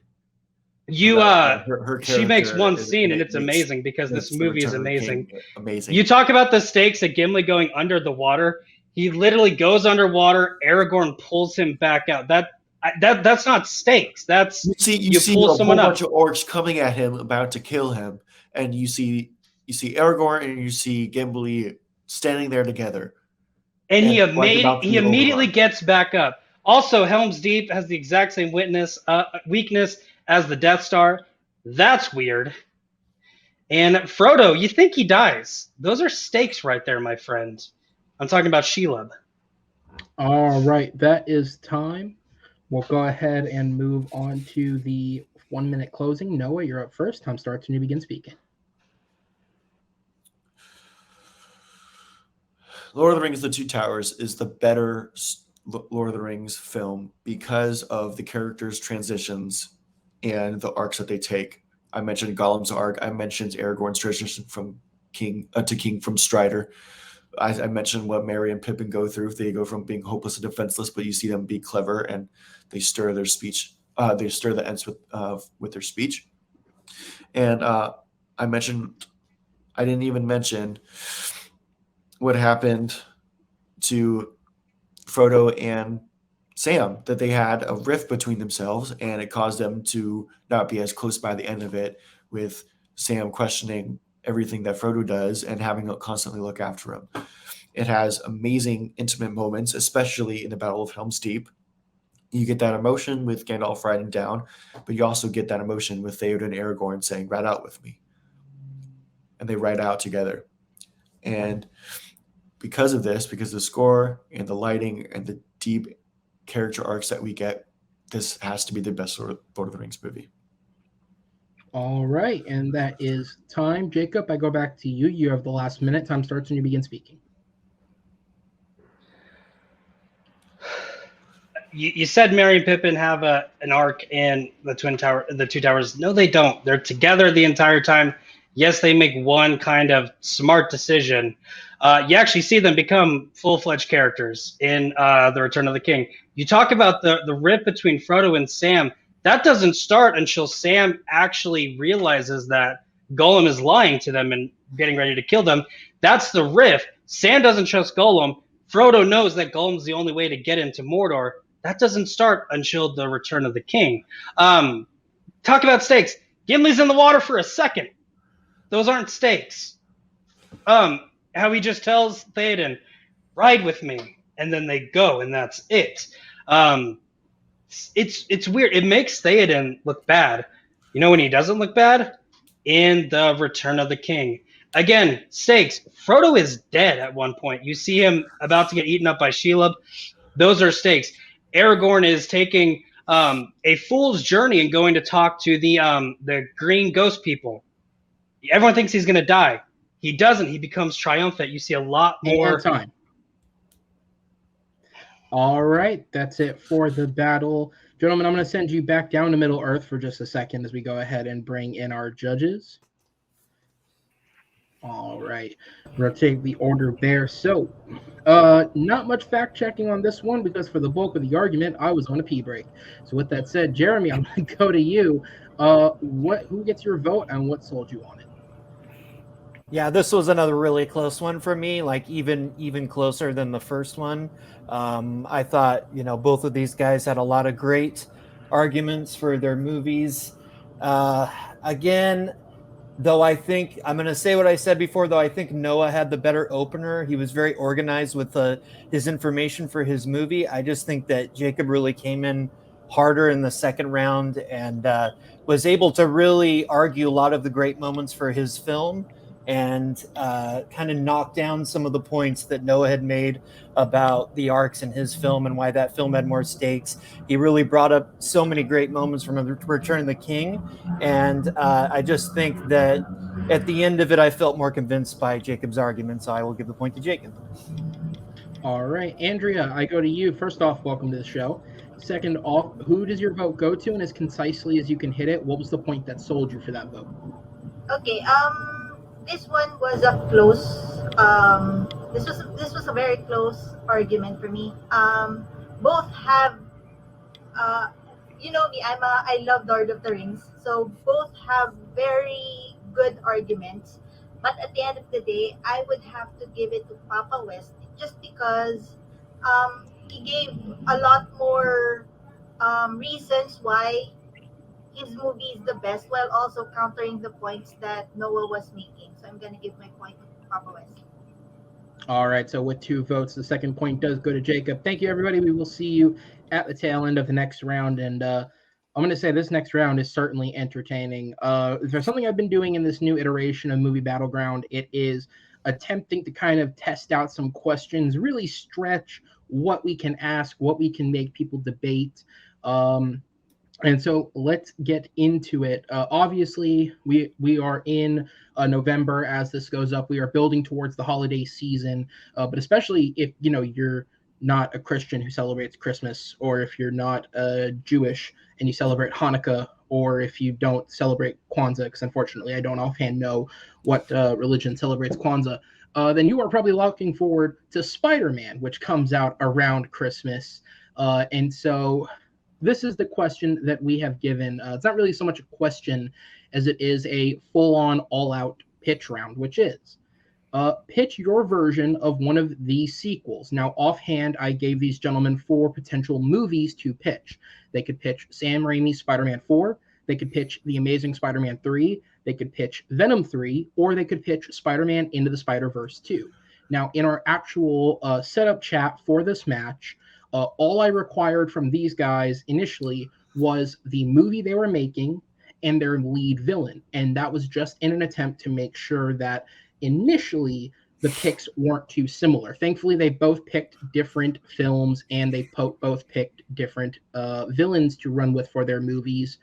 Her She makes one character scene, and it's makes amazing because this the movie is Return of the King amazing. amazing. You talk about the stakes of Gimli going under the water. He literally goes underwater. Aragorn pulls him back out. That's not stakes. That's you see you a pull whole someone up. bunch of orcs coming at him, about to kill him, and you see Aragorn and you see Gimli standing there together. And he about to be immediately overrun. gets back up. Also, Helm's Deep has the exact same weakness as the Death Star. That's weird. And Frodo, you think he dies. Those are stakes right there, my friend. I'm talking about Shelob. All right, that is time. We'll go ahead and move on to the 1 minute closing. Noah, you're up first. Time starts when you begin speaking. Lord of the Rings: The Two Towers is the better Lord of the Rings film because of the characters' transitions and the arcs that they take. I mentioned Gollum's arc. I mentioned Aragorn's transition from king to king from Strider. I mentioned what Merry and Pippin go through. They go from being hopeless and defenseless, but you see them be clever and they stir their speech. They stir the Ents with their speech. And I didn't even mention what happened to Frodo and Sam, that they had a rift between themselves, and it caused them to not be as close by the end of it, with Sam questioning everything that Frodo does and having to constantly look after him. It has amazing intimate moments, especially in the Battle of Helm's Deep. You get that emotion with Gandalf riding down, but you also get that emotion with Theoden and Aragorn saying, "Ride out with me." And they ride out together. And because of this, because of the score and the lighting and the deep character arcs that we get, this has to be the best Lord of the Rings movie. All right, and that is time. Jacob, I go back to you. You have the last minute. Time starts when you begin speaking. You said Merry and Pippin have an arc in the Two Towers. No, they don't. They're together the entire time. Yes, they make one kind of smart decision. You actually see them become full-fledged characters in The Return of the King. You talk about the rift between Frodo and Sam. That doesn't start until Sam actually realizes that Gollum is lying to them and getting ready to kill them. That's the rift. Sam doesn't trust Gollum. Frodo knows that Gollum's the only way to get into Mordor. That doesn't start until The Return of the King. Talk about stakes. Gimli's in the water for a second. Those aren't stakes. How he just tells Theoden, "Ride with me," and then they go, and that's it. It's weird. It makes Theoden look bad. You know when he doesn't look bad? In The Return of the King. Again, stakes. Frodo is dead at one point. You see him about to get eaten up by Shelob. Those are stakes. Aragorn is taking a fool's journey and going to talk to the green ghost people. Everyone thinks he's going to die. He doesn't. He becomes triumphant. You see a lot more time. All right, that's it for the battle. Gentlemen, I'm going to send you back down to Middle Earth for just a second as we go ahead and bring in our judges. All right, we're going to take the order there. So, not much fact-checking on this one because for the bulk of the argument, I was on a pee break. So with that said, Jeremy, I'm going to go to you. Who gets your vote and what sold you on it? Yeah, this was another really close one for me, like even closer than the first one. I thought, both of these guys had a lot of great arguments for their movies. Again, though I think, I'm going to say what I said before, though I think Noah had the better opener. He was very organized with his information for his movie. I just think that Jacob really came in harder in the second round and was able to really argue a lot of the great moments for his film and kind of knock down some of the points that Noah had made about the arcs in his film and why that film had more stakes. He really brought up so many great moments from Return of the King. And I just think that at the end of it, I felt more convinced by Jacob's argument. So I will give the point to Jacob. All right, Andrea, I go to you. First off, welcome to the show. Second off, who does your vote go to? And as concisely as you can hit it, what was the point that sold you for that vote? Okay. This one was a close. This was a very close argument for me. Both have. Uh, you know me. I love Lord of the Rings. So both have very good arguments. But at the end of the day, I would have to give it to Papa West just because he gave a lot more reasons why his movie is the best while also countering the points that Noah was making. So I'm going to give my point to Papa West. All right, so with 2 votes, the second point does go to Jacob. Thank you, everybody. We will see you at the tail end of the next round. And I'm going to say this next round is certainly entertaining. If there's something I've been doing in this new iteration of Movie Battleground, it is attempting to kind of test out some questions, really stretch what we can ask, what we can make people debate. And so let's get into it. Obviously, we are in November as this goes up. We are building towards the holiday season, but especially if you're not a Christian who celebrates Christmas, or if you're not Jewish and you celebrate Hanukkah, or if you don't celebrate Kwanzaa, because unfortunately I don't offhand know what religion celebrates Kwanzaa, then you are probably looking forward to Spider-Man, which comes out around Christmas. And so this is the question that we have given. It's not really so much a question as it is a full-on, all-out pitch round, which is pitch your version of one of these sequels. Now, offhand, I gave these gentlemen 4 potential movies to pitch. They could pitch Sam Raimi's Spider-Man 4. They could pitch The Amazing Spider-Man 3. They could pitch Venom 3. Or they could pitch Spider-Man Into the Spider-Verse 2. Now, in our actual setup chat for this match, all I required from these guys initially was the movie they were making and their lead villain. And that was just in an attempt to make sure that initially the picks weren't too similar. Thankfully, they both picked different films and they both picked different villains to run with for their movies.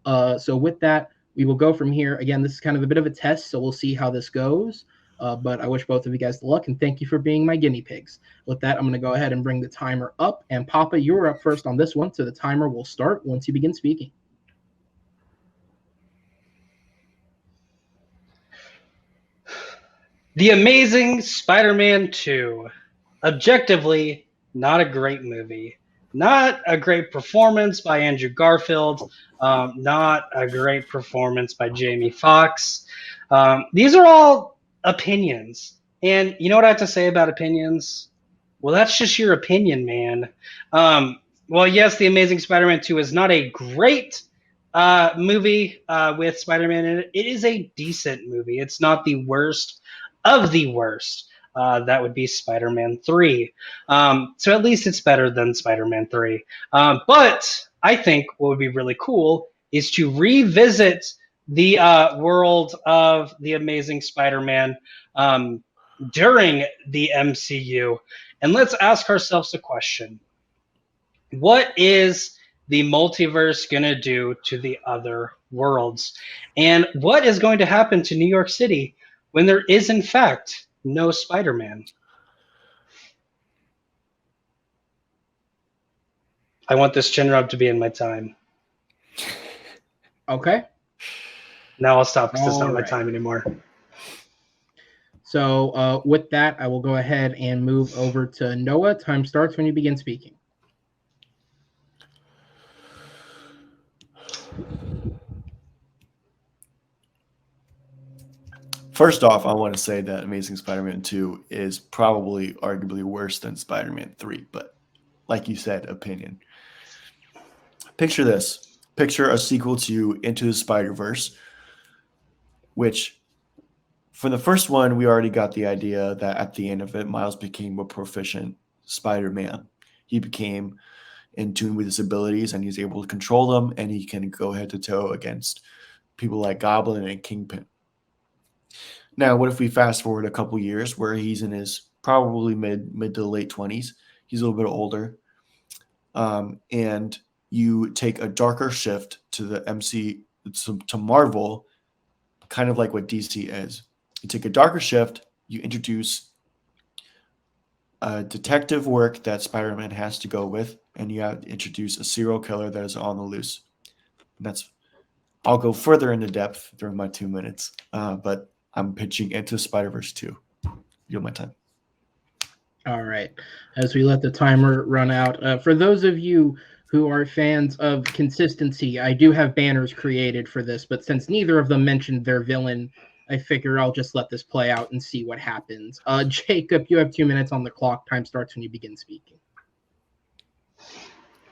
So with that, we will go from here. Again, this is kind of a bit of a test, so we'll see how this goes. But I wish both of you guys luck, and thank you for being my guinea pigs. With that, I'm going to go ahead and bring the timer up. And Papa, you're up first on this one, so the timer will start once you begin speaking. The Amazing Spider-Man 2. Objectively, not a great movie. Not a great performance by Andrew Garfield. Not a great performance by Jamie Foxx. These are all opinions. And you know what I have to say about opinions? Well, that's just your opinion, man. Well, yes, The Amazing Spider-Man 2 is not a great movie with Spider-Man in it. It is a decent movie. It's not the worst of the worst. That would be Spider-Man 3. So at least it's better than Spider-Man 3. But I think what would be really cool is to revisit the world of The Amazing Spider-Man during the MCU. And let's ask ourselves a question. What is the multiverse going to do to the other worlds? And what is going to happen to New York City when there is, in fact, no Spider-Man? I want this chin rub to be in my time. Okay. Now I'll stop because it's not All my right. time anymore. So with that, I will go ahead and move over to Noah. Time starts when you begin speaking. First off, I want to say that Amazing Spider-Man 2 is probably arguably worse than Spider-Man 3, but like you said, opinion. Picture this. Picture a sequel to Into the Spider-Verse, which for the first one, we already got the idea that at the end of it, Miles became a proficient Spider-Man. He became in tune with his abilities and he's able to control them, and he can go head to toe against people like Goblin and Kingpin. Now, what if we fast forward a couple years where he's in his probably mid to late 20s? He's a little bit older. And you take a darker shift to the MC, to Marvel, kind of like what DC is. You take a darker shift, you introduce detective work that Spider-Man has to go with, and you have to introduce a serial killer that is on the loose. I'll go further into depth during my 2 minutes, but I'm pitching Into Spider-Verse 2. Yield my time. All right. As we let the timer run out, for those of you who are fans of consistency, I do have banners created for this, but since neither of them mentioned their villain, I figure I'll just let this play out and see what happens. Jacob, you have 2 minutes on the clock. Time starts when you begin speaking.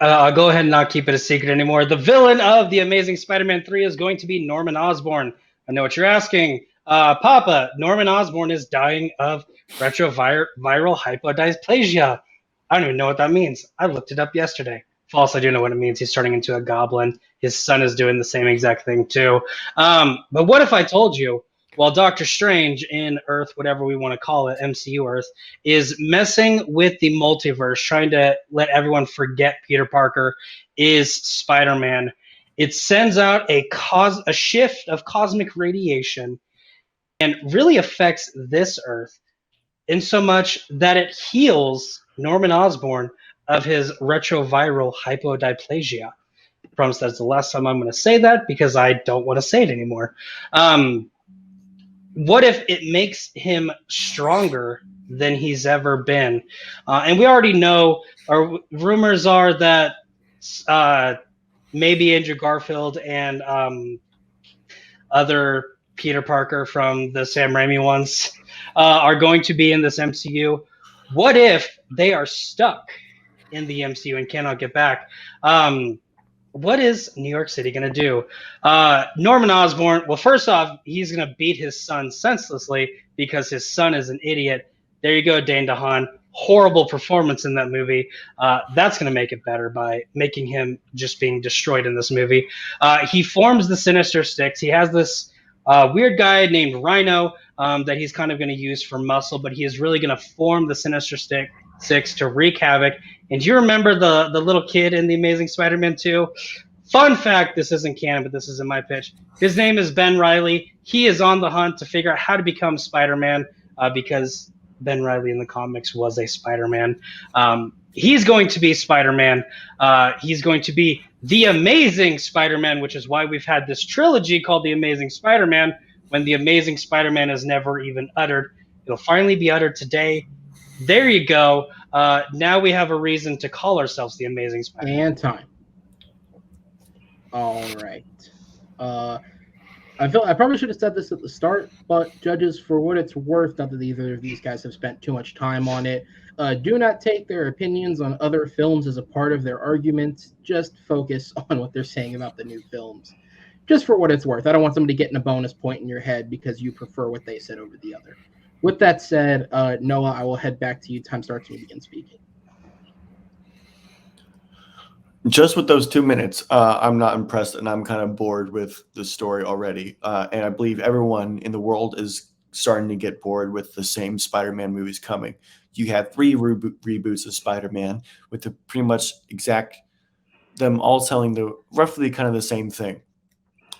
I'll go ahead and not keep it a secret anymore. The villain of The Amazing Spider-Man 3 is going to be Norman Osborn. I know what you're asking. Papa, Norman Osborn is dying of retroviral hypodysplasia. I don't even know what that means. I looked it up yesterday. False, I do know what it means. He's turning into a goblin. His son is doing the same exact thing too. But what if I told you, while Doctor Strange in Earth, whatever we want to call it, MCU Earth, is messing with the multiverse, trying to let everyone forget Peter Parker is Spider-Man, it sends out a shift of cosmic radiation and really affects this Earth in so much that it heals Norman Osborn of his retroviral hypodysplasia. I promise that's the last time I'm going to say that because I don't want to say it anymore. What if it makes him stronger than he's ever been? And we already know, or rumors are that maybe Andrew Garfield and other Peter Parker from the Sam Raimi ones are going to be in this MCU. What if they are stuck in the MCU and cannot get back? What is New York City going to do? Norman Osborn, well, first off, he's going to beat his son senselessly because his son is an idiot. There you go, Dane DeHaan. Horrible performance in that movie. That's going to make it better by making him just being destroyed in this movie. He forms the Sinister Six. He has this weird guy named Rhino that he's kind of going to use for muscle, but he is really going to form the Sinister Six to wreak havoc. And do you remember the little kid in The Amazing Spider-Man 2? Fun fact, this isn't canon, but this is in my pitch. His name is Ben Reilly. He is on the hunt to figure out how to become Spider-Man because Ben Reilly in the comics was a Spider-Man. He's going to be Spider-Man. He's going to be the Amazing Spider-Man, which is why we've had this trilogy called The Amazing Spider-Man when The Amazing Spider-Man is never even uttered. It'll finally be uttered today. There you go. Now we have a reason to call ourselves The Amazing Spider-Man. And time. All right. I probably should have said this at the start, but judges, for what it's worth, not that either of these guys have spent too much time on it, do not take their opinions on other films as a part of their arguments. Just focus on what they're saying about the new films. Just for what it's worth. I don't want somebody getting a bonus point in your head because you prefer what they said over the other. With that said, Noah, I will head back to you. Time starts when you begin speaking. Just with those 2 minutes, I'm not impressed, and I'm kind of bored with the story already. And I believe everyone in the world is starting to get bored with the same Spider-Man movies coming. You had 3 reboots of Spider-Man with the pretty much them all telling the roughly kind of the same thing.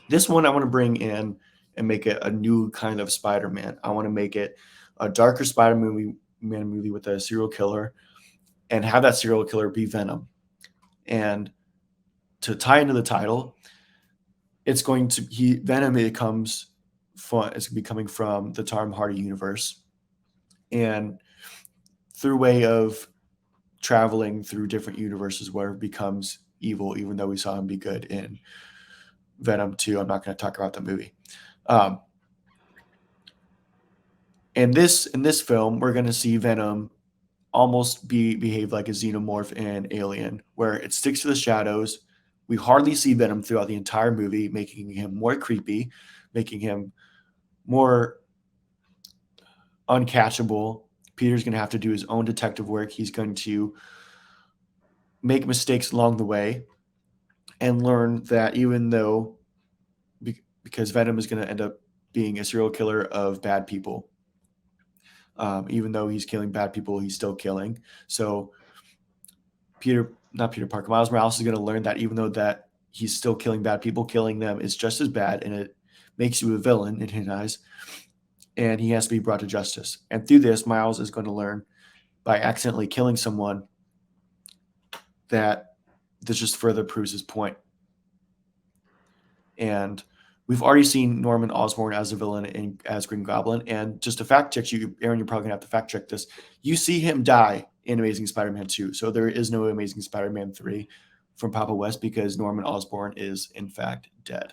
This one I want to bring in and make it a new kind of Spider-Man. I want to make it a darker Spider-Man movie with a serial killer and have that serial killer be Venom. And to tie into the title, it's going to Venom. It's going to be coming from the Tom Hardy universe, and through way of traveling through different universes where it becomes evil, even though we saw him be good in Venom 2. I'm not going to talk about the movie. In this film, we're going to see Venom almost behave like a xenomorph in Alien, where it sticks to the shadows. We hardly see Venom throughout the entire movie, making him more creepy, making him more uncatchable. Peter's going to have to do his own detective work. He's going to make mistakes along the way and learn that even though, because Venom is going to end up being a serial killer of bad people, even though he's killing bad people, he's still killing. So Miles Morales is going to learn that even though that he's still killing bad people, killing them is just as bad, and it makes you a villain in his eyes, and he has to be brought to justice. And through this, Miles is going to learn by accidentally killing someone, that this just further proves his point. And we've already seen Norman Osborn as a villain as Green Goblin. And just to fact check you, Aaron, you're probably going to have to fact check this. You see him die in Amazing Spider-Man 2. So there is no Amazing Spider-Man 3 from Papa West because Norman Osborn is, in fact, dead.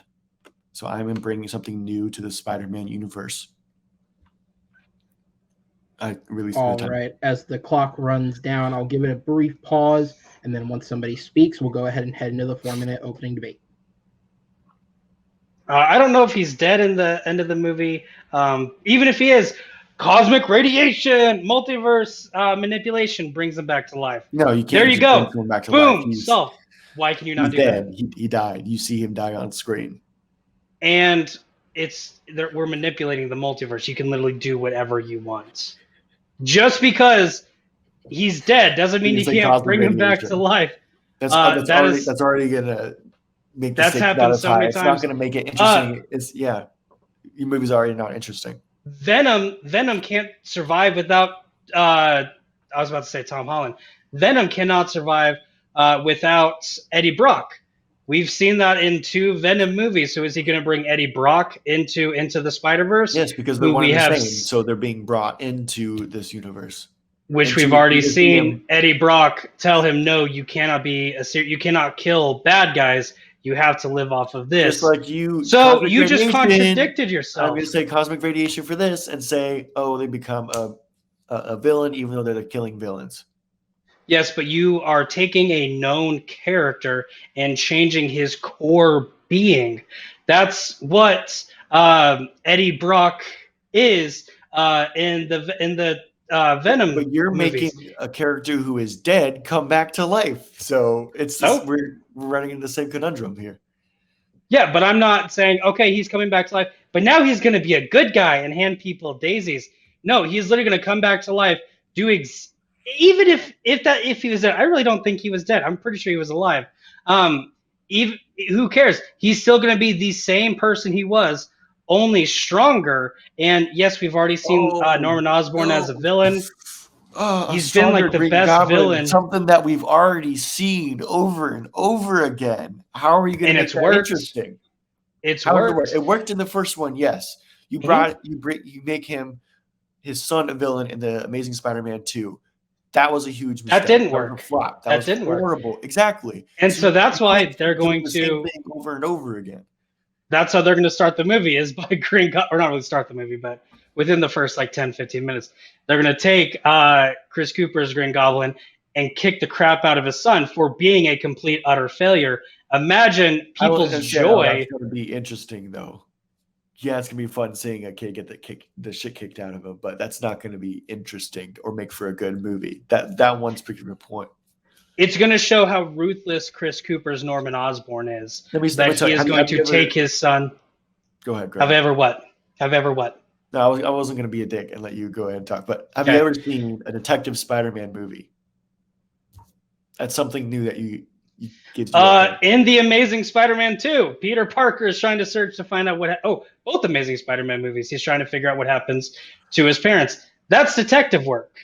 So I'm bringing something new to the Spider-Man universe. I really All right. As the clock runs down, I'll give it a brief pause. And then once somebody speaks, we'll go ahead and head into the 4-minute opening debate. I don't know if he's dead in the end of the movie. Even if he is, cosmic radiation, multiverse manipulation brings him back to life. No, you can't. There you go. Bring him back to Boom. life. Solved. Why can you not do dead. that? He died. You see him die on screen. And we're manipulating the multiverse. You can literally do whatever you want. Just because he's dead doesn't mean you can't bring him back to life. That's already gonna make the stakes not as high. It's not gonna make it interesting. Your movie's already not interesting. Venom can't survive without I was about to say Tom Holland. Venom cannot survive without Eddie Brock. We've seen that in 2 Venom movies. So is he going to bring Eddie Brock into the Spider-Verse? Yes, because they're one and the same. So they're being brought into this universe. Which we've already seen Eddie Brock tell him, no, you cannot you cannot kill bad guys. You have to live off of this. Just like you. So you just contradicted yourself. I'm going to say cosmic radiation for this and say, oh, they become a villain even though they're killing villains. Yes, but you are taking a known character and changing his core being. That's what Eddie Brock is in the Venom. But you're movies. making a character who is dead come back to life. So it's we're running into the same conundrum here. Yeah, but I'm not saying, okay, he's coming back to life, but now he's going to be a good guy and hand people daisies. No, he's literally going to come back to life, even if he was dead. I really don't think he was dead. I'm pretty sure he was alive. Even who cares? He's still going to be the same person he was, only stronger. And yes, we've already seen Norman Osborn as a villain. He's been like the best villain. Something that we've already seen over and over again. How are you going to make that interesting? It's worked. It worked in the first one. Yes, you make him his son a villain in the Amazing Spider-Man 2. That was a huge mistake. That didn't work. Flop. That was horrible. Work. Exactly. And so that's why they're going to same thing over and over again. That's how they're going to start the movie is by or not really start the movie, but within the first 10, 15 minutes, they're going to take Chris Cooper's Green Goblin and kick the crap out of his son for being a complete utter failure. Imagine people's joy. That's going to be interesting though. Yeah, it's gonna be fun seeing a kid get the shit kicked out of him, but that's not gonna be interesting or make for a good movie. That one's particular point. It's gonna show how ruthless Chris Cooper's Norman Osborn is. He is going to take his son. Go ahead. Have I ever what? No, I wasn't gonna be a dick and let you go ahead and talk. But have you ever seen a Detective Spider-Man movie? That's something new that you in the Amazing Spider-Man 2, Peter Parker is trying to search to find out both Amazing Spider-Man movies. He's trying to figure out what happens to his parents. That's detective work.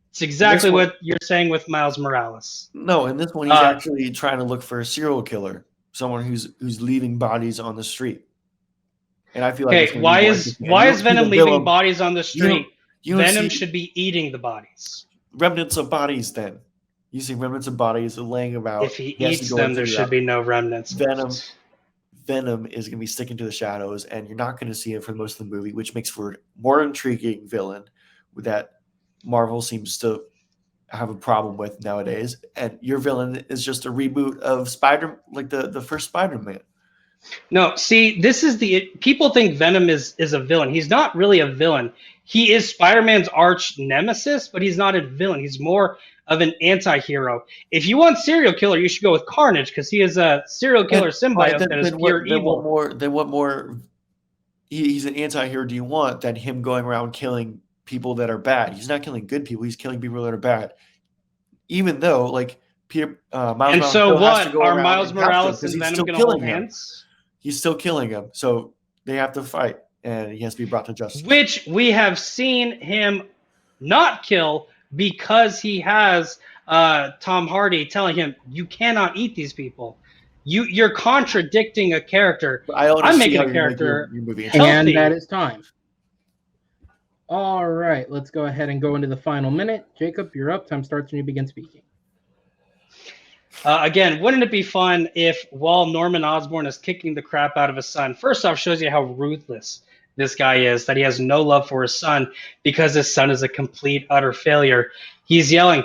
It's exactly what you're saying with Miles Morales. No, in this one, he's actually trying to look for a serial killer, someone who's leaving bodies on the street. And I feel like why is Venom leaving bodies on the street? Venom should be eating the bodies. Remnants of bodies, then. You see remnants of bodies laying about. If he eats them, there should be no remnants. Venom is going to be sticking to the shadows, and you're not going to see him for most of the movie, which makes for a more intriguing villain that Marvel seems to have a problem with nowadays. And your villain is just a reboot of the first Spider-Man. No, see, this is people think Venom is a villain. He's not really a villain. He is Spider-Man's arch nemesis, but he's not a villain. He's more of an anti-hero. If you want serial killer, you should go with Carnage because he is a serial killer symbiote that is pure evil. What more? He's an anti-hero. Do you want than him going around killing people that are bad? He's not killing good people. He's killing people that are bad. Even though, Peter, Miles and so what are Miles Morales and Venom going to hold hands? He's still killing him, so they have to fight, and he has to be brought to justice. Which we have seen him not kill because he has Tom Hardy telling him, you cannot eat these people. You're contradicting a character. I'm making a character your movie. And healthy. that is time. All right, let's go ahead and go into the final minute. Jacob, you're up. Time starts when you begin speaking. Again, wouldn't it be fun if while Norman Osborn is kicking the crap out of his son, first off, shows you how ruthless this guy is, that he has no love for his son because his son is a complete, utter failure. He's yelling,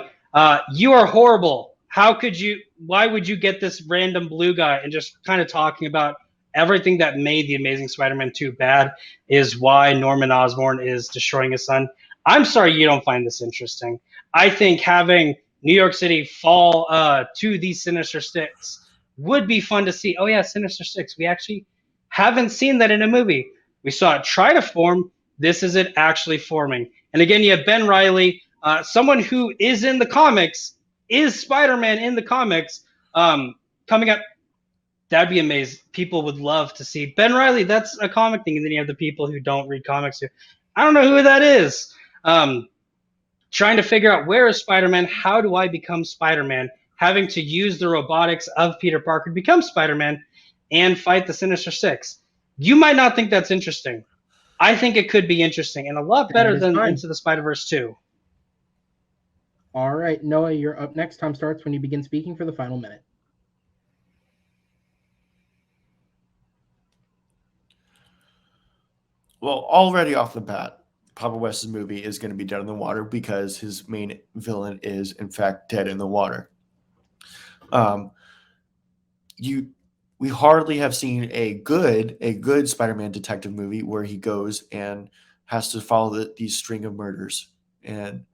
you are horrible. Why would you get this random blue guy? And just kind of talking about everything that made The Amazing Spider-Man 2 bad is why Norman Osborn is destroying his son. I'm sorry you don't find this interesting. I think having New York City fall to these Sinister Six would be fun to see. Oh yeah, Sinister Six. We actually haven't seen that in a movie. We saw it try to form. This is it actually forming. And again, you have Ben Reilly, someone who is in the comics, is Spider-Man in the comics, coming up. That'd be amazing. People would love to see Ben Reilly. That's a comic thing. And then you have the people who don't read comics. I don't know who that is. Trying to figure out where is Spider-Man, how do I become Spider-Man, having to use the robotics of Peter Parker to become Spider-Man and fight the Sinister Six. You might not think that's interesting. I think it could be interesting and a lot better than Into the Spider-Verse 2. All right, Noah, you're up next. Time starts when you begin speaking for the final minute. Well, already off the bat, Papa West's movie is going to be dead in the water because his main villain is, in fact, dead in the water. We hardly have seen a good Spider-Man detective movie where he goes and has to follow these string of murders and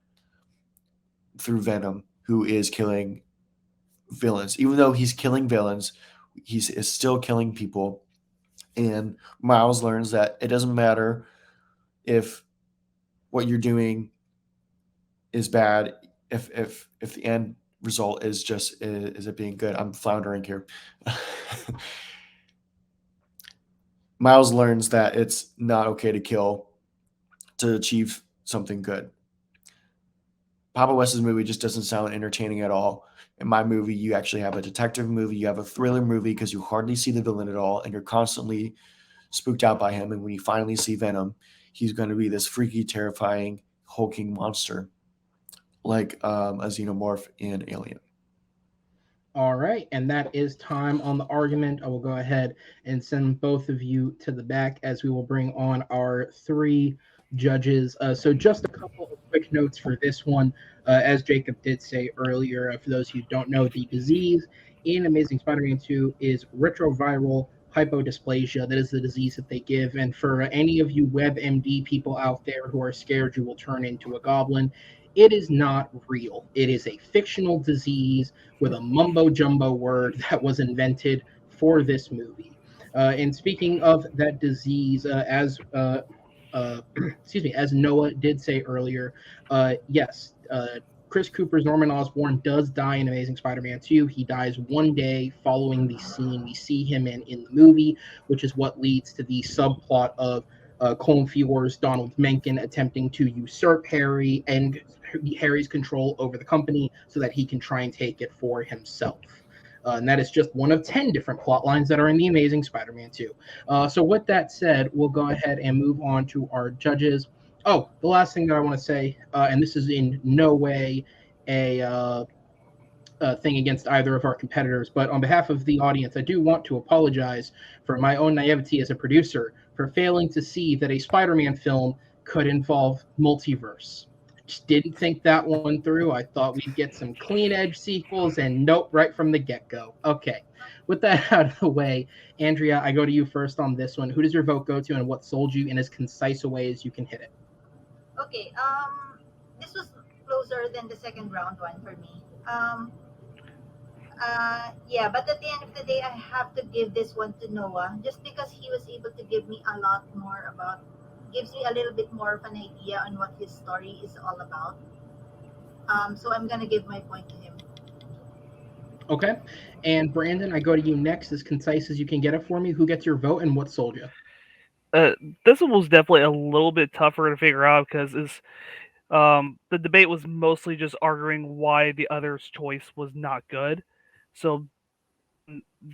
through Venom, who is killing villains. Even though he's killing villains, is still killing people. And Miles learns that it doesn't matter if what you're doing is bad, if the end result is just is it being good. I'm floundering here. Miles learns that it's not okay to kill to achieve something good. Papa West's movie just doesn't sound entertaining at all. In my movie, you actually have a detective movie, you have a thriller movie because you hardly see the villain at all, and you're constantly spooked out by him. And when you finally see Venom, he's going to be this freaky, terrifying, hulking monster, like a xenomorph in Alien. All right, and that is time on the argument. I will go ahead and send both of you to the back as we will bring on our three judges. So just a couple of quick notes for this one. As Jacob did say earlier, for those who don't know, the disease in Amazing Spider-Man 2 is retroviral hypodysplasia. That is the disease that they give. And for any of you WebMD people out there who are scared you will turn into a goblin, it is not real. It is a fictional disease with a mumbo-jumbo word that was invented for this movie. And speaking of that disease, as Noah did say earlier, yes, Chris Cooper's Norman Osborn does die in Amazing Spider-Man 2. He dies one day following the scene we see him in the movie, which is what leads to the subplot of Colin Feore's Donald Mencken attempting to usurp Harry and Harry's control over the company so that he can try and take it for himself. And that is just one of 10 different plot lines that are in The Amazing Spider-Man 2. So with that said, we'll go ahead and move on to our judges. Oh, the last thing that I want to say, and this is in no way a thing against either of our competitors, but on behalf of the audience, I do want to apologize for my own naivety as a producer for failing to see that a Spider-Man film could involve multiverse. Just didn't think that one through. I thought we'd get some clean edge sequels, and nope, right from the get-go. Okay, with that out of the way, Andrea, I go to you first on this one. Who does your vote go to, and what sold you in as concise a way as you can hit it? Okay, this was closer than the second round one for me. Yeah, but at the end of the day, I have to give this one to Noah just because he was able to give me a lot more gives me a little bit more of an idea on what his story is all about. So I'm going to give my point to him. Okay. And Brandon, I go to you next, as concise as you can get it for me. Who gets your vote and what sold you? This one was definitely a little bit tougher to figure out because The debate was mostly just arguing why the other's choice was not good. So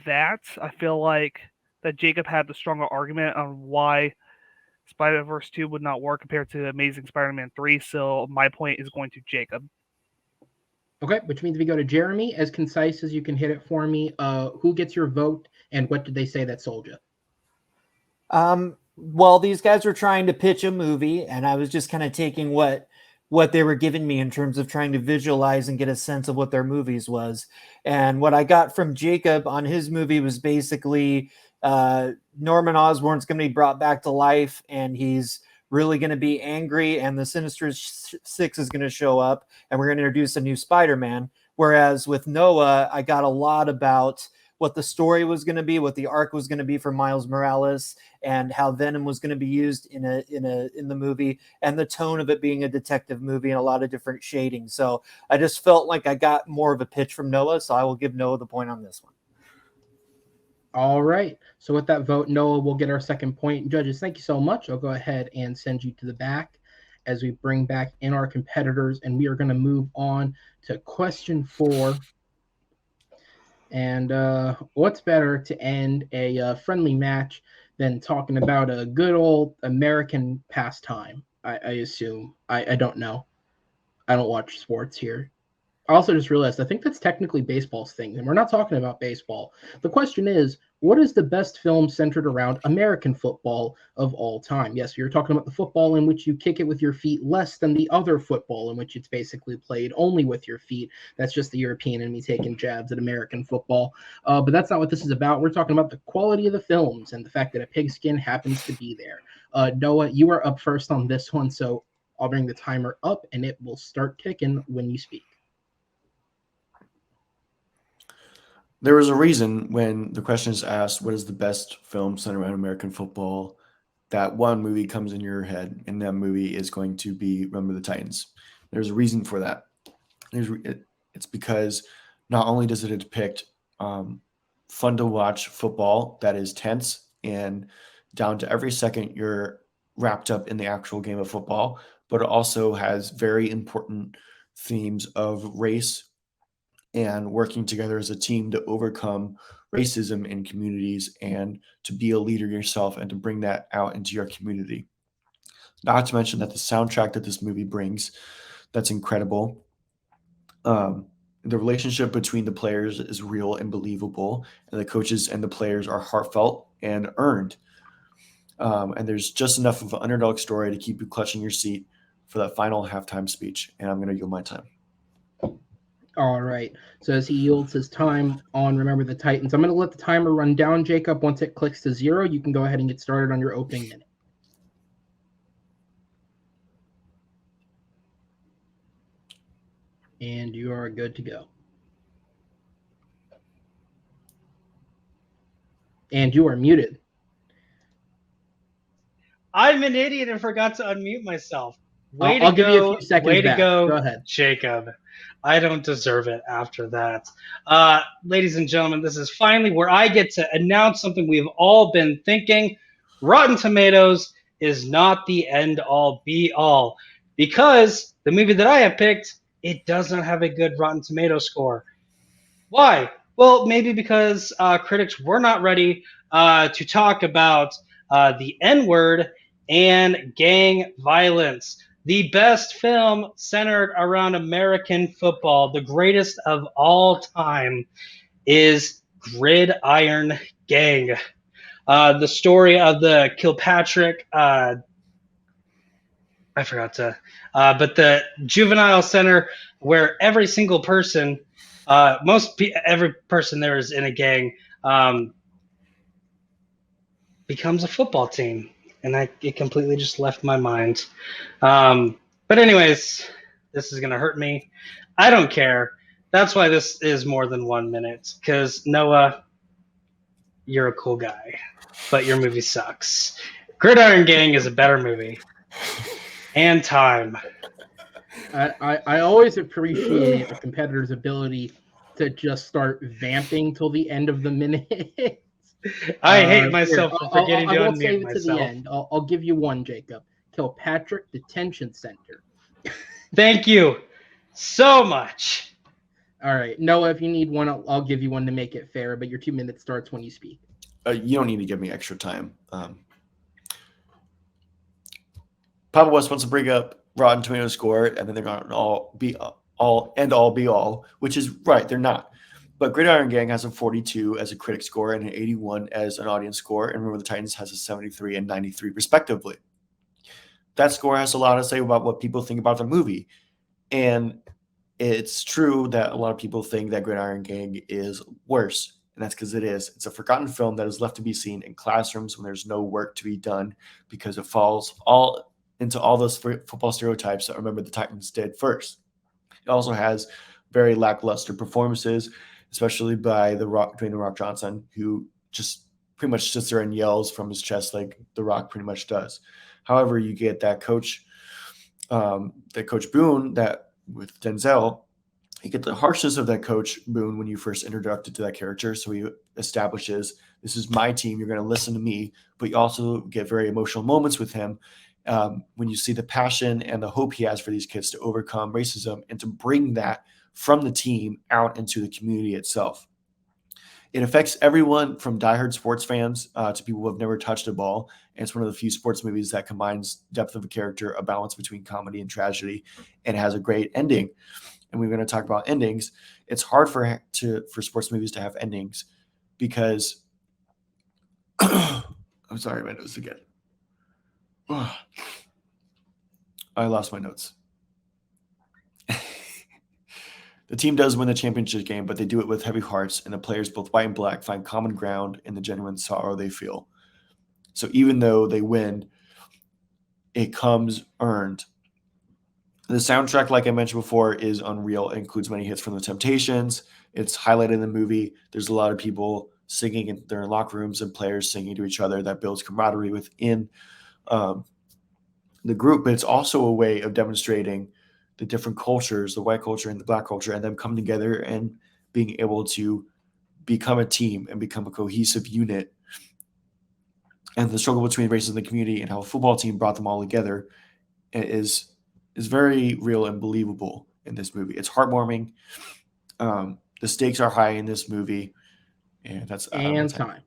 that I feel like that Jacob had the stronger argument on why Spider-Verse 2 would not work compared to Amazing Spider-Man 3. So my point is going to Jacob. Okay, which means we go to Jeremy. As concise as you can hit it for me. Who gets your vote, and what did they say that sold you? Well, these guys were trying to pitch a movie, and I was just kind of taking what they were giving me in terms of trying to visualize and get a sense of what their movies was. And what I got from Jacob on his movie was basically Norman Osborn's going to be brought back to life, and he's really going to be angry, and the Sinister Six is going to show up, and we're going to introduce a new Spider-Man. Whereas with Noah, I got a lot about what the story was going to be, what the arc was going to be for Miles Morales, and how Venom was going to be used in the movie, and the tone of it being a detective movie and a lot of different shading. So I just felt like I got more of a pitch from Noah, so I will give Noah the point on this one. All right. So with that vote, Noah will get our second point. Judges, thank you so much. I'll go ahead and send you to the back as we bring back in our competitors, and we are going to move on to question 4. And what's better to end a friendly match than talking about a good old American pastime, I assume. I don't know. I don't watch sports here. I also just realized I think that's technically baseball's thing, and we're not talking about baseball. The question is, what is the best film centered around American football of all time? Yes, you're talking about the football in which you kick it with your feet less than the other football in which it's basically played only with your feet. That's just the European and me taking jabs at American football. But that's not what this is about. We're talking about the quality of the films and the fact that a pigskin happens to be there. Noah, you are up first on this one, so I'll bring the timer up, and it will start ticking when you speak. There was a reason when the question is asked, what is the best film centered around American football, that one movie comes in your head, and that movie is going to be Remember the Titans. There's a reason for that. It's because not only does it depict fun to watch football that is tense and down to every second you're wrapped up in the actual game of football, but it also has very important themes of race and working together as a team to overcome racism in communities and to be a leader yourself and to bring that out into your community. Not to mention that the soundtrack that this movie brings, that's incredible. The relationship between the players is real and believable, and the coaches and the players are heartfelt and earned. And there's just enough of an underdog story to keep you clutching your seat for that final halftime speech. And I'm going to yield my time. All right. So as he yields his time on Remember the Titans, I'm going to let the timer run down, Jacob. Once it clicks to 0, you can go ahead and get started on your opening minute. And you are good to go. And you are muted. I'm an idiot and forgot to unmute myself. I'll give you a few seconds way back. to go, Go ahead. Jacob. I don't deserve it after that. Ladies and gentlemen, this is finally where I get to announce something we've all been thinking. Rotten Tomatoes is not the end-all, be-all. Because the movie that I have picked, it does not have a good Rotten Tomatoes score. Why? Well, maybe because critics were not ready to talk about the N-word and gang violence. The best film centered around American football, the greatest of all time, is Gridiron Gang. The story of the Kilpatrick, but the juvenile center where every single person, every person there is in a gang, becomes a football team. And it completely just left my mind. But anyways, this is going to hurt me. I don't care. That's why this is more than 1 minute. Because, Noah, you're a cool guy. But your movie sucks. Gridiron Gang is a better movie. And time. I always appreciate a competitor's ability to just start vamping till the end of the minute. I hate myself for forgetting to unmute save it myself. to the end. I'll give you one, Jacob. Kilpatrick Detention Center. Thank you so much. All right, Noah, if you need one, I'll give you one to make it fair, but your 2 minutes starts when you speak. You don't need to give me extra time. Papa West wants to bring up Rotten Tomatoes score, and then they're going to all be all, which is right. They're not. But Gridiron Gang has a 42 as a critic score and an 81 as an audience score, and Remember the Titans has a 73 and 93 respectively. That score has a lot to say about what people think about the movie, and it's true that a lot of people think that Gridiron Gang is worse, and that's because it is. It's a forgotten film that is left to be seen in classrooms when there's no work to be done because it falls all into all those football stereotypes that Remember the Titans did first. It also has very lackluster performances, especially by Dwayne The Rock Johnson, who just pretty much sits there and yells from his chest like The Rock pretty much does. However, you get that Coach Boone that with Denzel, you get the harshness of that Coach Boone when you first introduced to that character. So he establishes, this is my team, you're going to listen to me, but you also get very emotional moments with him when you see the passion and the hope he has for these kids to overcome racism and to bring that from the team out into the community itself. It affects everyone from diehard sports fans to people who have never touched a ball. And it's one of the few sports movies that combines depth of a character, a balance between comedy and tragedy, and has a great ending. And we're going to talk about endings. It's hard for sports movies to have endings because I'm sorry, my notes again. I lost my notes. The team does win the championship game, but they do it with heavy hearts, and the players, both white and black, find common ground in the genuine sorrow they feel. So even though they win, it comes earned. The soundtrack, like I mentioned before, is unreal. It includes many hits from the Temptations. It's highlighted in the movie. There's a lot of people singing in their locker rooms and players singing to each other. That builds camaraderie within the group, but it's also a way of demonstrating the different cultures, the white culture and the black culture, and them coming together and being able to become a team and become a cohesive unit. And the struggle between races in the community and how a football team brought them all together is very real and believable in this movie. It's heartwarming. The stakes are high in this movie, and that's time.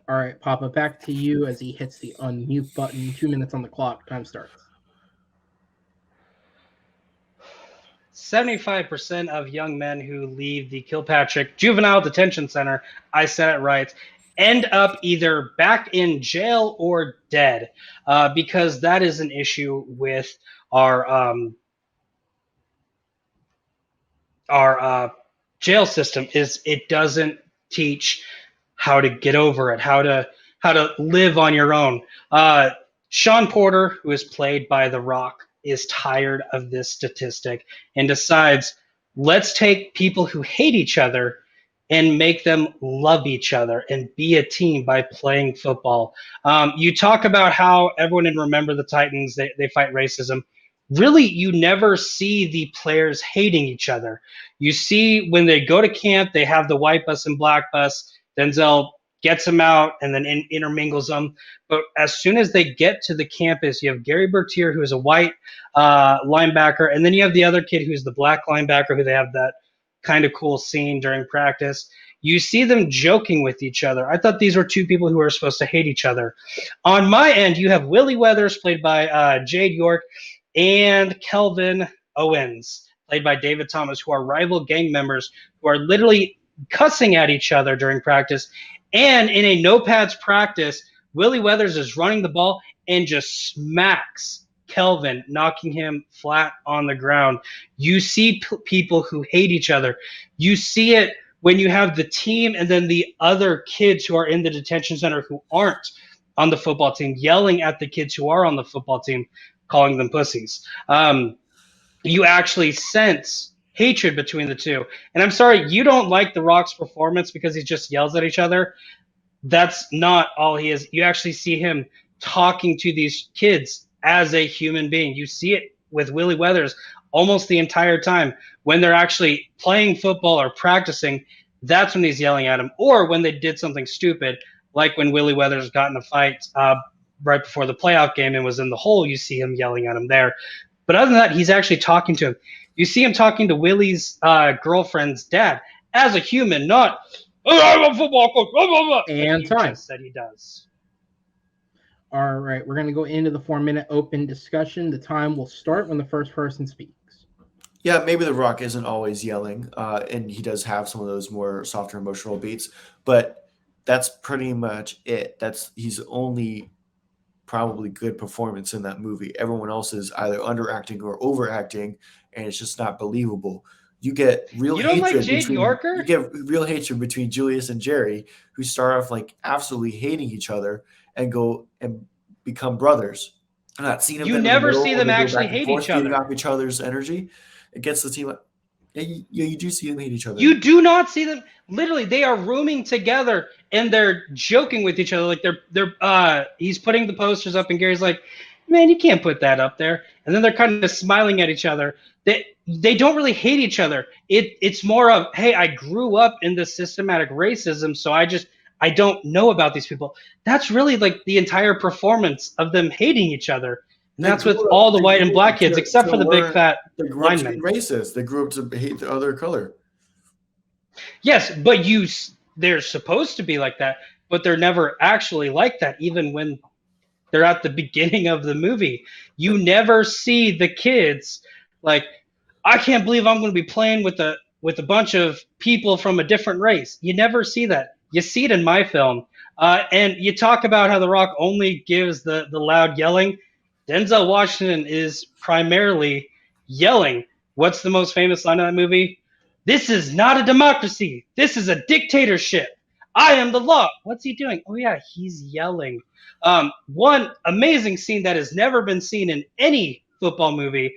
All right, Papa, back to you as he hits the unmute button. 2 minutes on the clock. Time starts. 75% of young men who leave the Kilpatrick Juvenile Detention Center, I said it right, end up either back in jail or dead, because that is an issue with our jail system. Is it doesn't teach how to get over it, how to live on your own. Sean Porter, who is played by The Rock, is tired of this statistic and decides, let's take people who hate each other and make them love each other and be a team by playing football. You talk about how everyone in Remember the Titans, they fight racism. Really, you never see the players hating each other. You see when they go to camp, they have the white bus and black bus. Denzel gets them out and then intermingles them. But as soon as they get to the campus, you have Gary Bertier, who is a white linebacker, and then you have the other kid who's the black linebacker, who they have that kind of cool scene during practice. You see them joking with each other. I thought these were two people who were supposed to hate each other. On my end, you have Willie Weathers, played by Jade York, and Kelvin Owens, played by David Thomas, who are rival gang members who are literally cussing at each other during practice. And in a no pads practice, Willie Weathers is running the ball and just smacks Kelvin, knocking him flat on the ground. You see people who hate each other. You see it when you have the team and then the other kids who are in the detention center who aren't on the football team yelling at the kids who are on the football team, calling them pussies. You actually sense hatred between the two. And I'm sorry, you don't like The Rock's performance because he just yells at each other. That's not all he is. You actually see him talking to these kids as a human being. You see it with Willie Weathers almost the entire time. When they're actually playing football or practicing, that's when he's yelling at them. Or when they did something stupid, like when Willie Weathers got in a fight right before the playoff game and was in the hole, you see him yelling at him there. But other than that, he's actually talking to him. You see him talking to Willie's girlfriend's dad as a human, not I'm a football coach. Blah, blah, blah, And like time. just said he does. All right, we're going to go into the 4-minute open discussion. The time will start when the first person speaks. Yeah, maybe The Rock isn't always yelling, and he does have some of those more softer emotional beats, but that's pretty much it. He's only probably good performance in that movie. Everyone else is either underacting or overacting, and it's just not believable. You get real You don't hatred like Jade between Yorker? you get real hatred between Julius and Jerry, who start off like absolutely hating each other and go and become brothers. I'm not seeing them. You in the never middle see where them they go actually back and hate forth, each feeding other. off each other's energy. It gets the team. Yeah, you do see them hate each other. You do not see them. Literally, they are rooming together and they're joking with each other. Like he's putting the posters up, and Gary's like, "Man, you can't put that up there." And then they're kind of smiling at each other. They don't really hate each other. It's more of, hey, I grew up in this systematic racism, so I don't know about these people. That's really like the entire performance of them hating each other. And that's with all the white and black kids, except for the big fat They grew up to be linemen. racist. They grew up to hate the other color. Yes, but they're supposed to be like that, but they're never actually like that, even when they're at the beginning of the movie. You never see the kids like, I can't believe I'm going to be playing with a bunch of people from a different race. You never see that. You see it in my film. And you talk about how The Rock only gives the loud yelling. Denzel Washington is primarily yelling. What's the most famous line of that movie? This is not a democracy. This is a dictatorship. I am the law. What's he doing? Oh, yeah, he's yelling. One amazing scene that has never been seen in any football movie.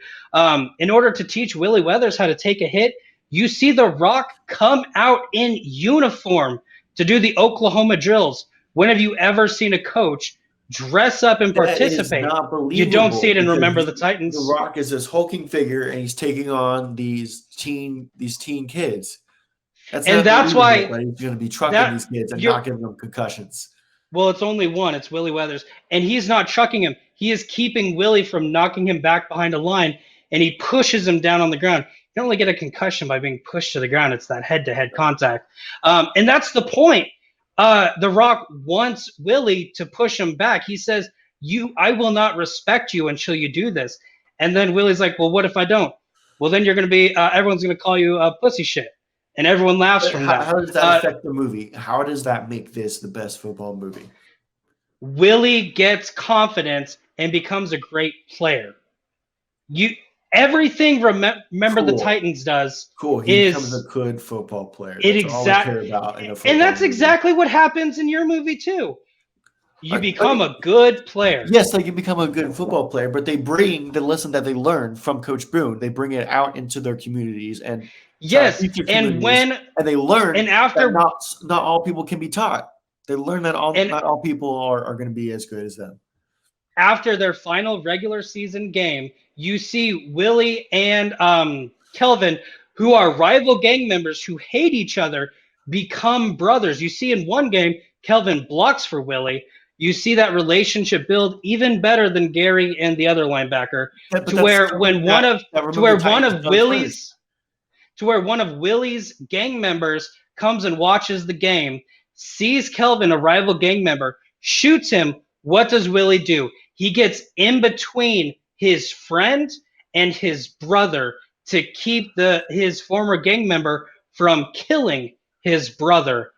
In order to teach Willie Weathers how to take a hit, you see The Rock come out in uniform to do the Oklahoma drills. When have you ever seen a coach dress up and participate? That is not believable. You don't see it in because Remember the Titans. The Rock is this hulking figure, and he's taking on these teen kids. That's why he's going to be trucking these kids and not giving them concussions. Well, it's only one. It's Willie Weathers. And he's not trucking him. He is keeping Willie from knocking him back behind a line, and he pushes him down on the ground. You don't only get a concussion by being pushed to the ground. It's that head-to-head contact. And that's the point. The Rock wants Willie to push him back. He says, I will not respect you until you do this. And then Willie's like, well, what if I don't? Well, then you're going to be everyone's going to call you a pussy shit. And everyone laughs from that. How does that affect the movie? How does that make this the best football movie? Willie gets confidence and becomes a great player. Everything Remember the Titans does. Cool. He becomes a good football player. That's all I care about in a football movie. Exactly what happens in your movie too. You become a good player. Yes, they can become a good football player, but they bring the lesson that they learned from Coach Boone. They bring it out into their communities and yes, and they learn and after that not all people can be taught. They learn that not all people are going to be as good as them. After their final regular season game, you see Willie and Kelvin, who are rival gang members who hate each other, become brothers. You see in one game, Kelvin blocks for Willie. You see that relationship build even better than Gary and the other linebacker, to where one of Willie's gang members comes and watches the game, sees Kelvin, a rival gang member, shoots him. What does Willie do? He gets in between his friend and his brother to keep his former gang member from killing his brother.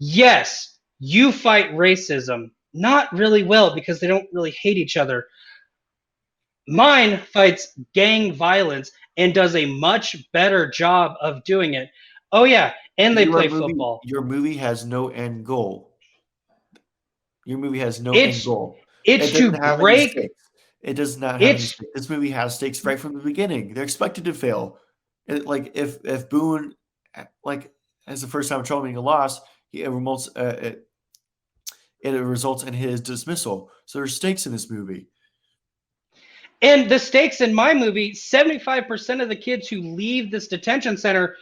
Yes, you fight racism. Not really well because they don't really hate each other. Mine fights gang violence and does a much better job of doing it. Oh, yeah, and they play football. Your movie has no end goal. End goal. It's to break. It does not have any stakes. This movie has stakes right from the beginning. They're expected to fail. If Boone, as the first time trouble a loss, it results in his dismissal. So there's stakes in this movie. And the stakes in my movie, 75% of the kids who leave this detention center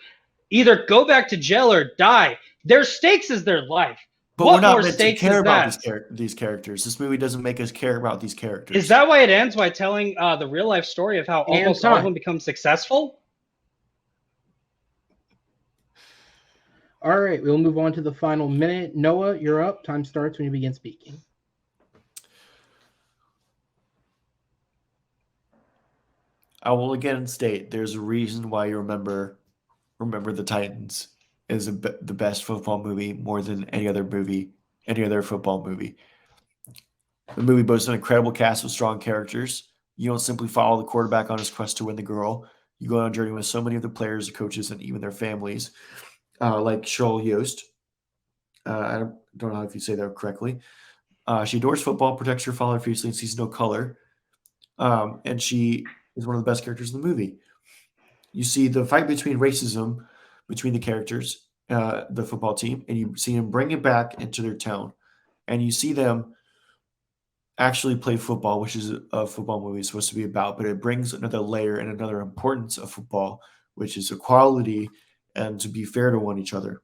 either go back to jail or die. Their stakes is their life. But What we're not more meant to stakes care is about that? these characters. This movie doesn't make us care about these characters. Is that why it ends by telling the real life story of how And almost all of time. them become successful? All right, we'll move on to the final minute. Noah, you're up. Time starts when you begin speaking. I will again state there's a reason why you remember the Titans is the best football movie more than any other football movie. The movie boasts an incredible cast of strong characters. You don't simply follow the quarterback on his quest to win the girl. You go on a journey with so many of the players, the coaches, and even their families, like Cheryl Yost. I don't know if you say that correctly. She adores football, protects her father fiercely, and sees no color. And she is one of the best characters in the movie. You see the fight between racism between the characters, the football team, and you see them bring it back into their town. And you see them actually play football, which is a football movie is supposed to be about, but it brings another layer and another importance of football, which is equality and to be fair to one each other.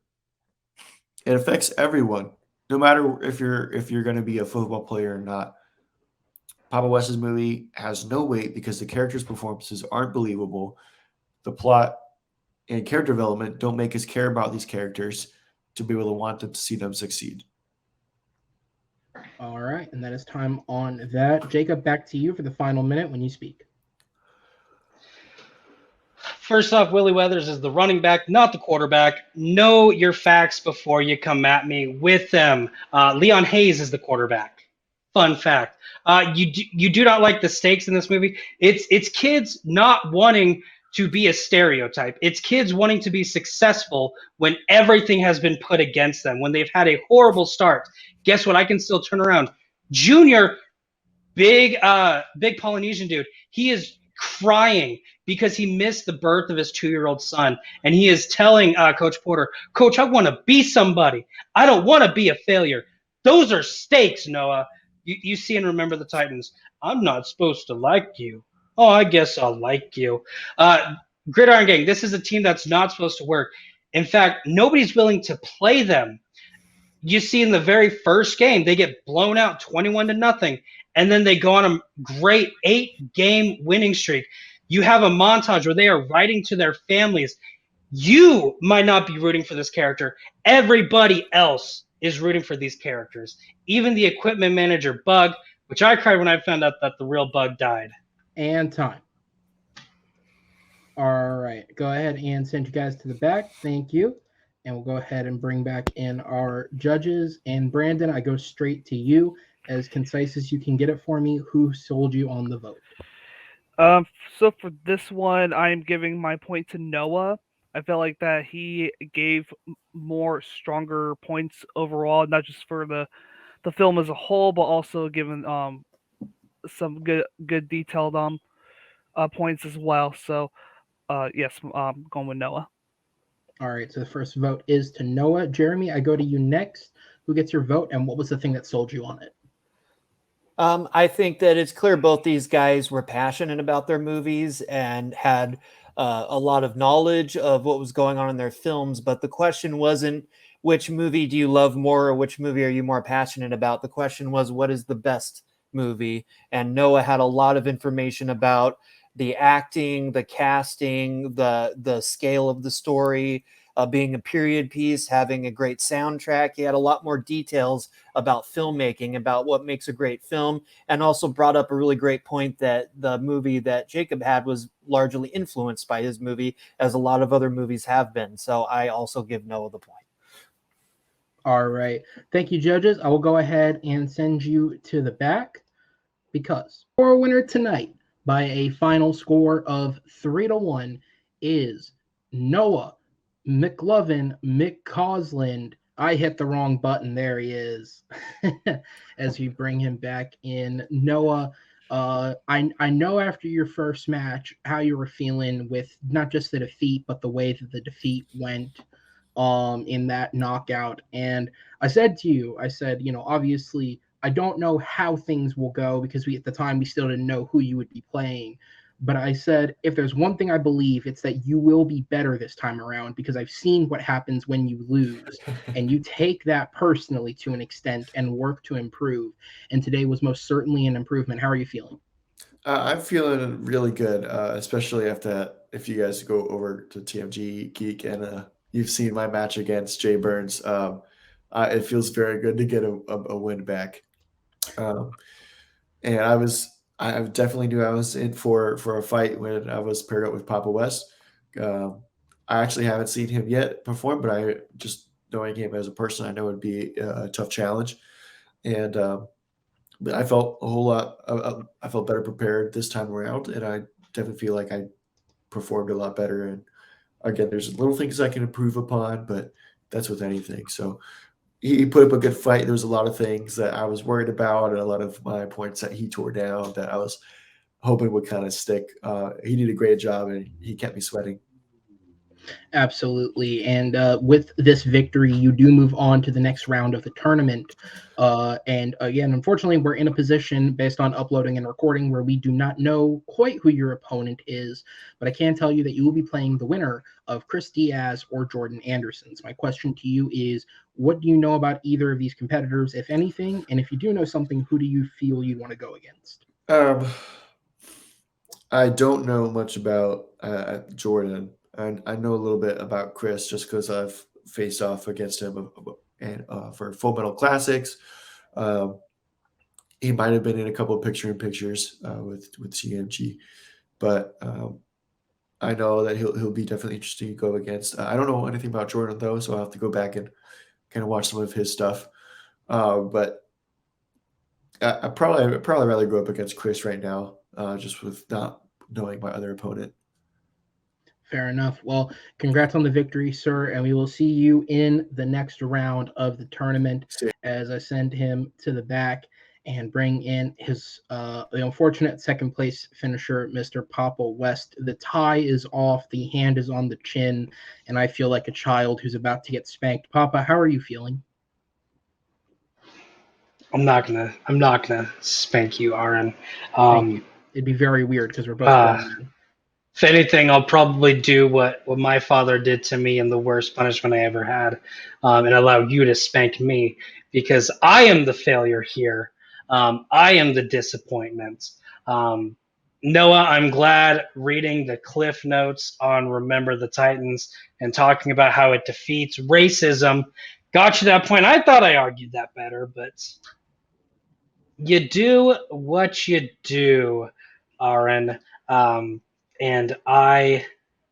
It affects everyone, no matter if you're going to be a football player or not. Papa West's movie has no weight because the characters' performances aren't believable. The plot and character development don't make us care about these characters to be able to want them to see them succeed. All right, and that is time on that. Jacob, back to you for the final minute when you speak. First off, Willie Weathers is the running back, not the quarterback. Know your facts before you come at me with them. Leon Hayes is the quarterback. Fun fact. You do not like the stakes in this movie. It's kids not wanting to be a stereotype. It's kids wanting to be successful when everything has been put against them, when they've had a horrible start. Guess what? I can still turn around. Junior, big Polynesian dude, he is crying because he missed the birth of his 2-year-old son. And he is telling Coach Porter, Coach, I want to be somebody. I don't want to be a failure. Those are stakes, Noah. You see and remember the Titans. I'm not supposed to like you. Oh, I guess I'll like you. Gridiron Gang, this is a team that's not supposed to work. In fact, nobody's willing to play them. You see in the very first game, they get blown out 21-0, and then they go on a great 8-game winning streak. You have a montage where they are writing to their families. You might not be rooting for this character. Everybody else is rooting for these characters. Even the equipment manager, Bug, which I cried when I found out that the real Bug died. And time. All right, go ahead and send you guys to the back. Thank you. And we'll go ahead and bring back in our judges. And Brandon, I go straight to you. As concise as you can get it for me, who sold you on the vote? So for this one, I am giving my point to Noah. I felt like that he gave more stronger points overall, not just for the film as a whole, but also given some good detailed points as well. So yes, going with Noah. All right, so the first vote is to Noah. Jeremy, I go to you next. Who gets your vote, and what was the thing that sold you on it? I think that it's clear both these guys were passionate about their movies and had a lot of knowledge of what was going on in their films. But the question wasn't which movie do you love more or which movie are you more passionate about. The question was, what is the best movie? And Noah had a lot of information about the acting, the casting, the scale of the story, being a period piece, having a great soundtrack. He had a lot more details about filmmaking, about what makes a great film, and also brought up a really great point that the movie that Jacob had was largely influenced by his movie, as a lot of other movies have been. So I also give Noah the point. All right. Thank you, judges. I will go ahead and send you to the back because our winner tonight by a final score of 3-1 is Noah McLovin Mccosland. I hit the wrong button. There he is. As we bring him back in. Noah, I know after your first match how you were feeling with not just the defeat, but the way that the defeat went in that knockout. And I said to you, obviously I don't know how things will go because at the time we still didn't know who you would be playing. But I said, if there's one thing I believe, it's that you will be better this time around, because I've seen what happens when you lose. And you take that personally to an extent and work to improve. And today was most certainly an improvement. How are you feeling? I'm feeling really good, especially after if you guys go over to TMG Geek and you've seen my match against Jay Burns. It feels very good to get a win back. Um, and I definitely knew I was in for a fight when I was paired up with Papa West. Um, I actually haven't seen him yet perform, but I just knowing him as a person, I know it'd be a tough challenge. And but I felt a whole lot. I felt better prepared this time around, and I definitely feel like I performed a lot better. And again, there's little things I can improve upon, but that's with anything. So he put up a good fight. There was a lot of things that I was worried about, and a lot of my points that he tore down that I was hoping would kind of stick. He did a great job, and he kept me sweating. Absolutely. And with this victory, you do move on to the next round of the tournament. And again, unfortunately, we're in a position based on uploading and recording where we do not know quite who your opponent is. But I can tell you that you will be playing the winner of Chris Diaz or Jordan Anderson. So my question to you is, what do you know about either of these competitors, if anything? And if you do know something, who do you feel you want to go against? I don't know much about Jordan. I know a little bit about Chris just because I've faced off against him and for Full Metal Classics. Um, he might have been in a couple of picture-in-pictures with CMG, but I know that he'll be definitely interesting to go against. I don't know anything about Jordan though, so I'll have to go back and kind of watch some of his stuff. But I probably rather go up against Chris right now, just with not knowing my other opponent. Fair enough. Well, congrats on the victory, sir, and we will see you in the next round of the tournament as I send him to the back and bring in his the unfortunate second place finisher, Mr. Papa West. The tie is off, the hand is on the chin, and I feel like a child who's about to get spanked. Papa, how are you feeling? I'm not gonna spank you, Aaron. Thank you. It'd be very weird because we're both grown men. If anything, I'll probably do what my father did to me in the worst punishment I ever had, and allow you to spank me because I am the failure here. I am the disappointment. Noah, I'm glad reading the Cliff Notes on Remember the Titans and talking about how it defeats racism got you to that point. I thought I argued that better, but you do what you do, Aaron. And I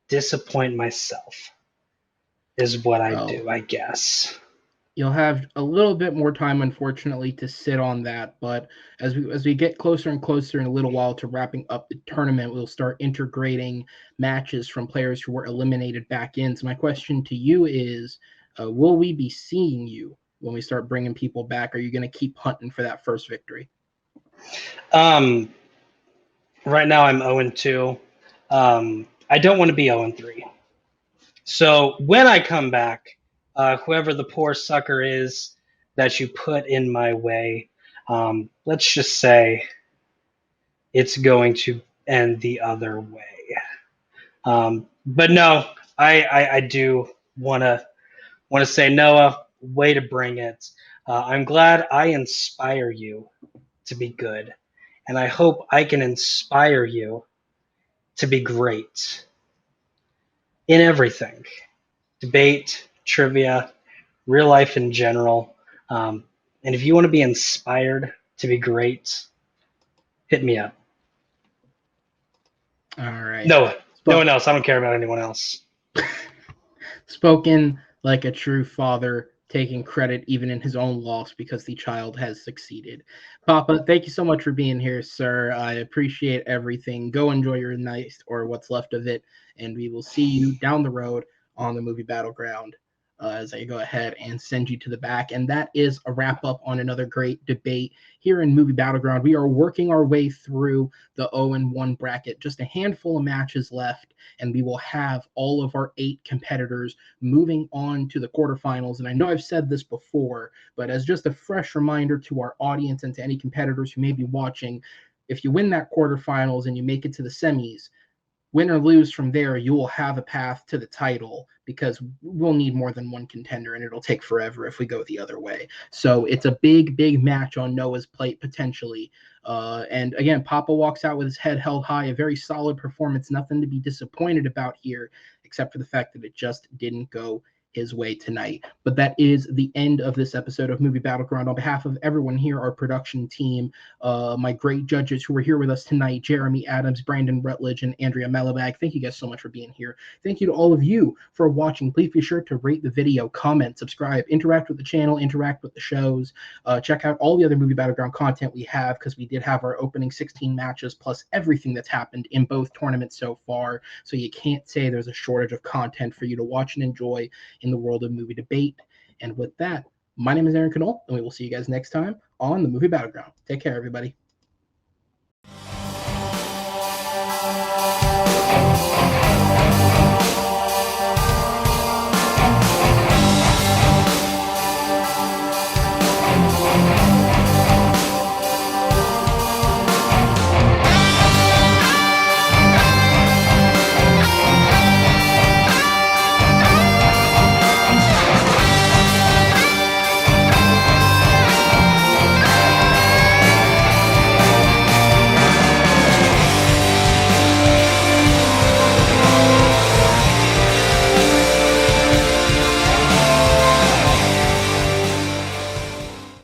disappoint myself is what I do, I guess. You'll have a little bit more time, unfortunately, to sit on that. But as we get closer and closer in a little while to wrapping up the tournament, we'll start integrating matches from players who were eliminated back in. So my question to you is, will we be seeing you when we start bringing people back? Are you going to keep hunting for that first victory? Right now I'm 0-2. I don't want to be 0-3. So when I come back, whoever the poor sucker is that you put in my way, let's just say it's going to end the other way. But no, I do want to say, Noah, way to bring it. I'm glad I inspire you to be good, and I hope I can inspire you to be great in everything. Debate, trivia, real life in general. And if you want to be inspired to be great, hit me up. All right. No one else. I don't care about anyone else. Spoken like a true father, taking credit even in his own loss because the child has succeeded. Papa, thank you so much for being here, sir. I appreciate everything. Go enjoy your night or what's left of it, and we will see you down the road on the Movie Battleground as I go ahead and send you to the back. And that is a wrap up on another great debate here in Movie Battleground. We are working our way through the 0-1 bracket, just a handful of matches left, and we will have all of our 8 competitors moving on to the quarterfinals. And I know I've said this before, but as just a fresh reminder to our audience and to any competitors who may be watching, if you win that quarterfinals and you make it to the semis, win or lose from there, you will have a path to the title, because we'll need more than one contender and it'll take forever if we go the other way. So it's a big, big match on Noah's plate potentially. And again, Papa walks out with his head held high, a very solid performance, nothing to be disappointed about here, except for the fact that it just didn't go his way tonight. But that is the end of this episode of Movie Battleground. On behalf of everyone here, our production team, my great judges who were here with us tonight, Jeremy Adams, Brandon Rutledge, and Andrea Malabag, thank you guys so much for being here. Thank you to all of you for watching. Please be sure to rate the video, comment, subscribe, interact with the channel, interact with the shows. Check out all the other Movie Battleground content we have, because we did have our opening 16 matches plus everything that's happened in both tournaments so far. So you can't say there's a shortage of content for you to watch and enjoy in the world of movie debate. And with that, my name is Aaron Knoll, and we will see you guys next time on the Movie Battleground. Take care, everybody.